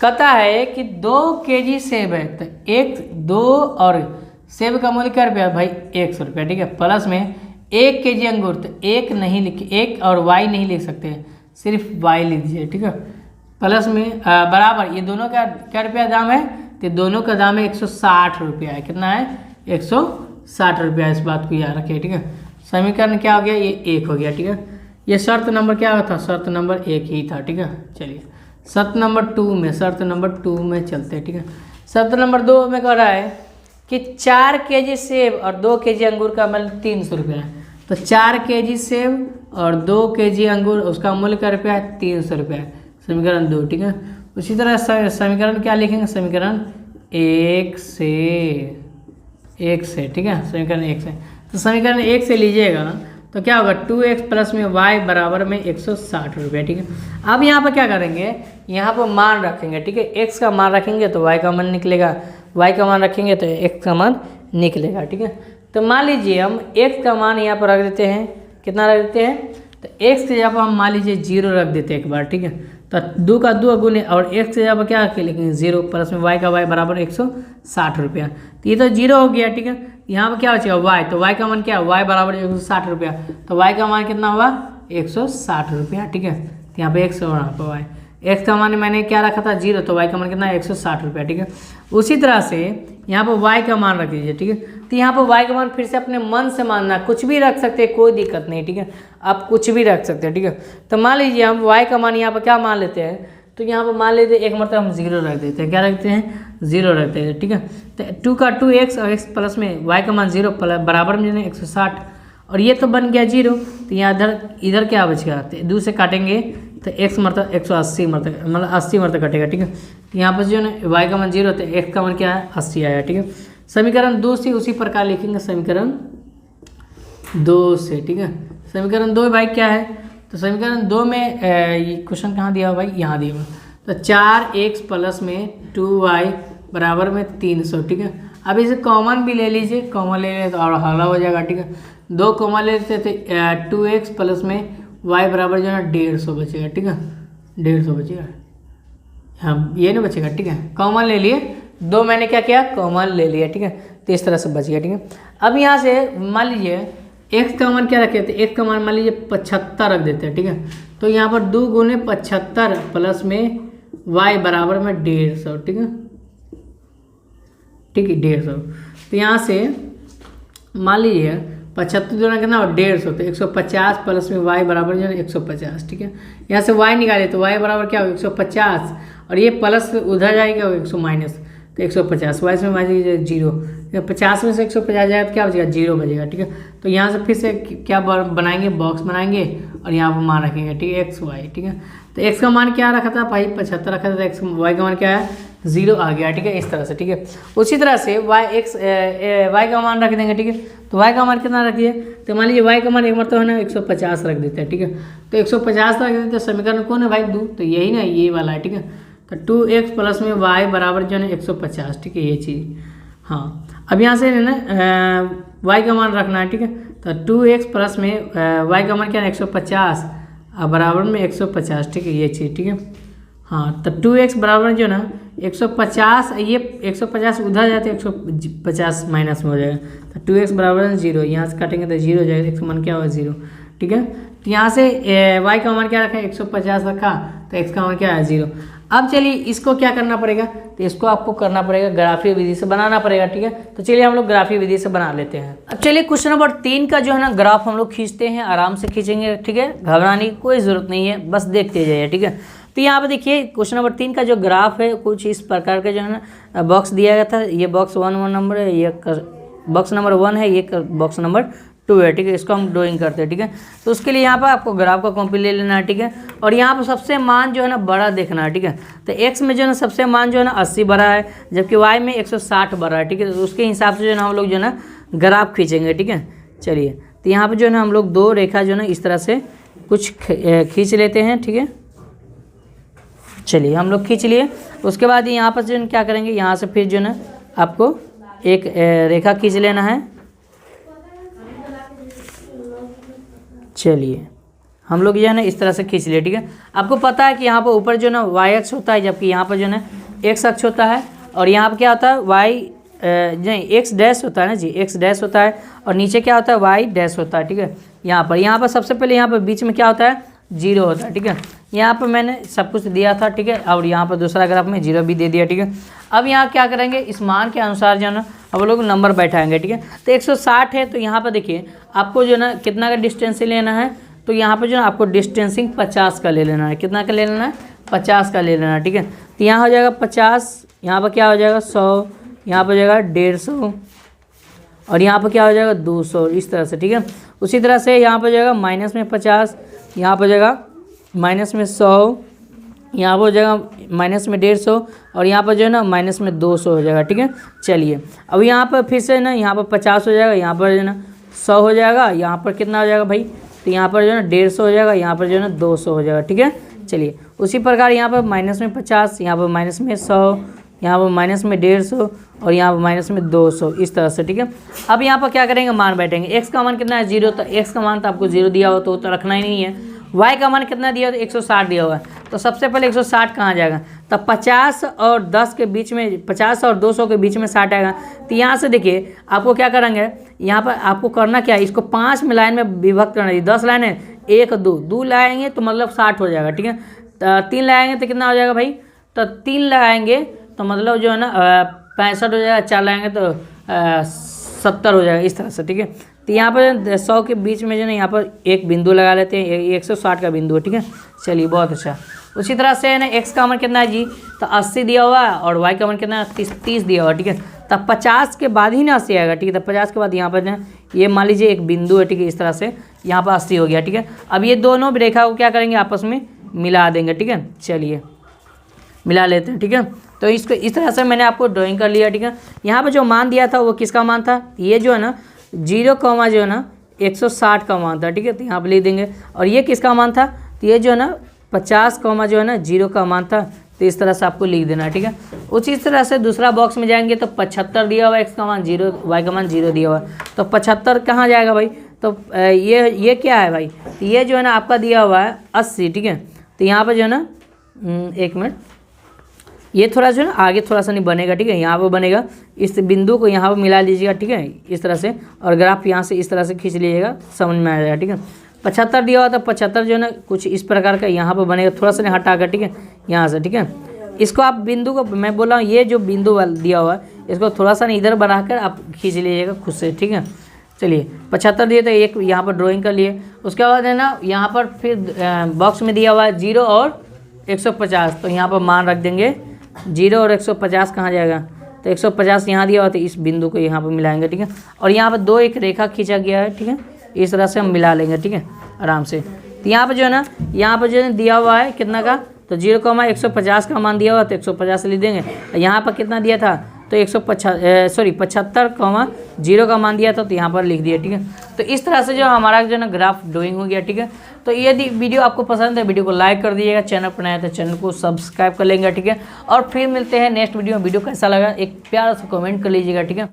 कहता है कि 2 kg सेब है तो 2 और सेब का मूल्य क्या रुपया भाई, 100 रुपया। ठीक है, प्लस में 1 kg अंगूर, तो 1 नहीं लिख, 1 और y नहीं लिख सकते, सिर्फ y लिख दीजिए। ठीक है, प्लस में बराबर ये दोनों का क्या रुपया दाम है, तो दोनों का दाम है 160 रुपया है। कितना है, 160 रुपया। इस बात को याद रखिए। ठीक है, समीकरण क्या हो गया, ये 1 हो गया। ठीक है, ये शर्त नंबर क्या था, शर्त नंबर 1 ही था। ठीक है, चलिए शर्त नंबर 2 में, शर्त नंबर 2 में चलते हैं। ठीक है, शर्त नंबर 2 में कह रहा है कि 4 kg सेब और 2 kg अंगूर का मूल्य 300 रुपया है। तो 4 kg सेब और 2 kg अंगूर, उसका मूल्य क्या रुपया है, 300 रुपया है। समीकरण 2। ठीक है, उसी तरह समीकरण क्या लिखेंगे, समीकरण 1 से। ठीक है, समीकरण 1 से, तो समीकरण 1 से लीजिएगा तो क्या होगा, 2x प्लस में y बराबर में 160 रुपये। ठीक है, अब यहाँ पर क्या करेंगे, यहाँ पर मान रखेंगे। ठीक है, x का मान रखेंगे तो y का मान निकलेगा, y का मान रखेंगे तो x का मान निकलेगा। ठीक है, तो मान लीजिए हम x का मान यहाँ पर रख देते हैं, कितना रख देते हैं, तो x के जगह पर हम मान लीजिए 0 रख देते हैं एक बार। ठीक है, तो 2 का 2 गुने और x के जगह पर क्या रखें, लेकिन 0 प्लस में y का y बराबर 160 रुपया। तो ये तो 0 हो गया। ठीक है, यहाँ पर क्या बचेगा y, तो y का मान क्या है, y बराबर 160 रुपया, तो y का मान कितना हुआ, 160 रुपया। ठीक है, तो यहाँ पे x और यहाँ पर y, x का मान मैंने क्या रखा था 0, तो y का मान कितना है, 160 रुपया। ठीक है, उसी तरह से यहाँ पर y का मान रख दीजिए। ठीक है, तो यहाँ पर y का मान फिर से अपने मन से मानना, कुछ भी रख सकते हैं, कोई दिक्कत नहीं। ठीक है, आप कुछ भी रख सकते हैं। ठीक है, तो मान लीजिए हम y का मान यहाँ पर क्या मान लेते हैं, तो यहाँ पर मान लेते हैं एक मतलब हम 0 रख देते हैं, क्या रखते हैं, 0 रखते हैं। ठीक है, तो 2 का 2x और x प्लस में y का मान 0 बराबर में 160, और ये तो बन गया 0, तो यहाँ इधर क्या बचेगा, तो 2 से काटेंगे तो x मतलब 180 मतलब 80 कटेगा। ठीक है, तो यहाँ पर जो है y का मान 0, तो x का मान क्या है, 80 आया। ठीक है, समीकरण 2 से उसी प्रकार लिखेंगे, समीकरण 2 से। ठीक है, समीकरण 2 भाई क्या है, तो समीकरण 2 में ये क्वेश्चन कहाँ दिया हुआ भाई, यहाँ दिया हुआ, तो 4x प्लस में 2y बराबर में 300। ठीक है, अब इसे कॉमन भी ले लीजिए, कॉमन ले लें तो और हला हो जाएगा। ठीक है, 2 कॉमन ले लेते थे, 2x प्लस में y बराबर जो है 150 बचेगा। ठीक है, 150 बचेगा, हाँ ये नहीं बचेगा। ठीक है, कॉमन ले लिए, 2 मैंने क्या किया, कॉमन ले लिया। ठीक है, तो इस तरह से बच गया। ठीक है, अब यहाँ से मान लीजिए x का मान क्या रखे थे, x का मान मान लीजिए 75 रख देते हैं। ठीक है, तो यहाँ पर 2 गुने 75 प्लस में y बराबर में 150। ठीक है, ठीक है 150, तो यहाँ से मान लीजिए 75 दूना कितना और 150, तो 150 प्लस में y बराबर जो है 150। ठीक है, यहाँ से y निकाले तो y बराबर क्या होगा, 150, और ये प्लस उधर जाएगा 100 माइनस, तो 150 y में माइनस 0, 50 में से 150 जाएगा तो क्या बचेगा, 0 बचेगा। ठीक है, तो यहाँ से फिर से क्या बनाएंगे, बॉक्स बनाएंगे और यहाँ पर मान रखेंगे। ठीक है, x y। ठीक है, तो x का मान क्या रखा था भाई, 75 रखा था, x y का मान क्या है, 0 आ गया। ठीक है, इस तरह से। ठीक है, उसी तरह से y का मान रख देंगे। ठीक है, तो y का मान कितना रखिए, तो मान लीजिए y का मान एक मतलब है ना 150 रख देते हैं। ठीक है, तो 150 रख देते हैं, समीकरण कौन है भाई, 2, तो यही ना, ये वाला है। ठीक है, तो 2x प्लस में y बराबर जो है 150। ठीक है, ये चीज़, हाँ अब यहाँ से ना y का मान रखना है। ठीक है, तो 2x प्लस में y का मान क्या है, 150 और बराबर में 150। ठीक है, ये चीज़। ठीक है, हाँ तो 2x बराबर जो ना 150, ये 150 उधर जाते 150 माइनस में हो जाएगा, तो 2x बराबर 0, यहाँ से काटेंगे तो 0 हो जाएगा, x का मान क्या होगा 0। ठीक है, तो यहाँ से y का मान क्या रखा है, 150 रखा, तो x का मान क्या है 0। अब चलिए इसको क्या करना पड़ेगा, तो इसको आपको करना पड़ेगा ग्राफीय विधि से बनाना पड़ेगा। ठीक है, तो चलिए हम लोग ग्राफीय विधि से बना लेते हैं। अब चलिए क्वेश्चन नंबर 3 का जो है ना ग्राफ हम लोग खींचते हैं, आराम से खींचेंगे। ठीक है, घबराने की कोई ज़रूरत नहीं है, बस देखते जाइए। ठीक है, तो यहाँ पे देखिए क्वेश्चन नंबर 3 का जो ग्राफ है कुछ इस प्रकार का जो है ना बॉक्स दिया गया था, ये बॉक्स 1 नंबर है, ये बॉक्स नंबर 1 है, ये बॉक्स नंबर 2 है। ठीक है, इसको हम ड्राइंग करते हैं। ठीक है, तो उसके लिए यहाँ पर आपको ग्राफ का कॉपी ले लेना है। ठीक है, और यहाँ पर सबसे मान जो है ना बड़ा देखना है। ठीक है, तो x में जो है ना सबसे मान जो है ना 80 बड़ा है, जबकि y में 160 बड़ा है। ठीक है, तो उसके हिसाब से जो है ना हम लोग जो है ना ग्राफ खींचेंगे। ठीक है, चलिए तो यहाँ पर जो है ना हम लोग 2 रेखा जो है ना इस तरह से कुछ खींच लेते हैं। ठीक है, चलिए हम लोग खींच लिए, उसके बाद यहाँ पर जो क्या करेंगे, यहाँ से फिर जो है ना आपको एक रेखा खींच लेना है। चलिए हम लोग जो है ना इस तरह से खींच लिए, ठीक है। आपको पता है कि यहाँ पर ऊपर जो ना वाई अक्ष होता है, जबकि यहाँ पर जो है एक्स अक्ष होता है, और यहाँ पर क्या होता है वाई नहीं एक्स डैश होता है ना जी, एक्स डैश होता है, और नीचे क्या होता है वाई डैश होता है, ठीक है। यहाँ पर सबसे पहले यहाँ पर बीच में क्या होता है 0 होता है, ठीक है। यहाँ पर मैंने सब कुछ दिया था, ठीक है, और यहाँ पर दूसरा ग्राफ में 0 भी दे दिया, ठीक है। अब यहाँ क्या करेंगे, इस मान के अनुसार जो है ना अब लोग नंबर बैठाएंगे, ठीक है। तो 160 है, तो यहाँ पर देखिए आपको जो है ना कितना का डिस्टेंस लेना है, तो यहाँ पर जो है आपको डिस्टेंसिंग 50 का ले लेना है। कितना का ले लेना है 50 का ले लेना है, ठीक है। तो यहाँ हो जाएगा 50, यहाँ पर क्या हो जाएगा 100, यहाँ पर हो जाएगा 150, और यहाँ पर क्या हो जाएगा 200, इस तरह से, ठीक है। उसी तरह से यहाँ पर हो जाएगा माइनस में 50, यहाँ पर हो जाएगा माइनस में 100, यहाँ पर हो जाएगा माइनस में 150, और यहाँ पर जो है ना माइनस में 200 हो जाएगा, ठीक है। चलिए अब यहाँ पर फिर से ना यहाँ पर 50 हो जाएगा, यहाँ पर जो है ना 100 हो जाएगा, यहाँ पर कितना हो जाएगा भाई, तो यहाँ पर जो है ना 150 हो जाएगा, यहाँ पर जो है ना 200 हो जाएगा, ठीक है। चलिए उसी प्रकार यहाँ पर माइनस में 50, यहाँ पर माइनस में 100, यहाँ पर माइनस में 150, और यहाँ पर माइनस में 200, इस तरह से, ठीक है। अब यहाँ पर क्या करेंगे, मान बैठेंगे। x का मान कितना है 0, तो x का मान तो आपको 0 दिया हो तो रखना ही नहीं है। y का मान कितना दिया हो तो 160 दिया हुआ है, तो सबसे पहले 160 कहाँ जाएगा, तो 50 और 10 के बीच में, 50 और 200 के बीच में 60 आएगा। तो यहाँ से देखिए आपको क्या करेंगे, यहाँ पर आपको करना क्या है, इसको 5 में लाइन में विभक्त करना है। 10 लाइन है, 1 2 लाएंगे तो मतलब 60 हो जाएगा, ठीक है। तो 3 लाएंगे तो कितना हो जाएगा भाई, तो 3 लगाएंगे तो मतलब जो है ना 65 हो जाएगा, 4 लाएंगे तो 70 हो जाएगा, इस तरह से, ठीक है। तो यहाँ पर 100 के बीच में जो है यहाँ पर एक बिंदु लगा लेते हैं, 160 का बिंदु है, ठीक है। चलिए बहुत अच्छा। उसी तरह से है ना x का मान कितना है जी, तो 80 दिया हुआ है, और y का मान कितना है 30 दिया हुआ है, ठीक है। तब 50 के बाद ही ना 80 आएगा, ठीक है। तो 50 के बाद यहाँ पर जो ये मान लीजिए एक बिंदु है, ठीक है, इस तरह से यहाँ पर 80 हो गया, ठीक है। अब ये दोनों रेखा को क्या करेंगे, आपस में मिला देंगे, ठीक है। चलिए मिला लेते हैं, ठीक है। तो इसको इस तरह से मैंने आपको ड्राइंग कर लिया, ठीक है। यहाँ पर जो मान दिया था वो किसका मान था, ये जो है ना 0, जो है ना 160 का मान था, ठीक है। तो यहाँ पर लिख देंगे, और ये किसका मान था, तो ये जो है ना 50, जो है ना 0 का मान था, तो इस तरह से आपको लिख देना है, ठीक है। उसी तरह से दूसरा बॉक्स में जाएंगे तो 75 दिया हुआ है, x का मान 0, y का मान 0 दिया हुआ है, तो 75 कहाँ जाएगा भाई, तो ये क्या है भाई, तो ये जो है ना आपका दिया हुआ है 80, ठीक है। तो यहाँ पर जो है ना एक मिनट, ये थोड़ा जो है ना आगे थोड़ा सा नहीं बनेगा, ठीक है। यहाँ पर बनेगा, इस बिंदु को यहाँ पर मिला लीजिएगा, ठीक है, इस तरह से, और ग्राफ यहाँ से इस तरह से खींच लीजिएगा, समझ में आ जाएगा, ठीक है। 75 दिया हुआ था, 75 जो है ना कुछ इस प्रकार का यहाँ पर बनेगा, थोड़ा सा नहीं हटाकर, ठीक है, यहाँ से, ठीक है। इसको आप बिंदु को, मैं बोल रहा हूँ ये जो बिंदु दिया हुआ है इसको थोड़ा सा नहीं इधर बनाकर आप खींच लीजिएगा खुद से, ठीक है। चलिए 75 दिए तो एक यहाँ पर ड्राइंग कर लिए। उसके बाद है ना यहाँ पर फिर बॉक्स में दिया हुआ है 0 और 150, तो यहाँ पर मान रख देंगे 0 और 150 कहाँ जाएगा, तो 150 यहाँ दिया हुआ, तो इस बिंदु को यहाँ पर मिलाएंगे, ठीक है। और यहाँ पर एक रेखा खींचा गया है, ठीक है, इस तरह से हम मिला लेंगे, ठीक है, आराम से। तो यहाँ पर जो है ना यहाँ पर जो है दिया हुआ है कितना का, तो 0,150 का मान दिया हुआ, तो 150 लिख देंगे। यहाँ पर कितना दिया था, तो 75,0 का मान दिया था, तो यहाँ पर लिख दिया, ठीक है। तो इस तरह से जो हमारा जो है ना ग्राफ ड्राइंग हो गया, ठीक है। तो यदि वीडियो आपको पसंद है, वीडियो को लाइक कर दीजिएगा, चैनल पर नया है तो चैनल को सब्सक्राइब कर लेंगे, ठीक है। और फिर मिलते हैं नेक्स्ट वीडियो में। वीडियो कैसा लगा एक प्यारा सा कमेंट कर लीजिएगा, ठीक है।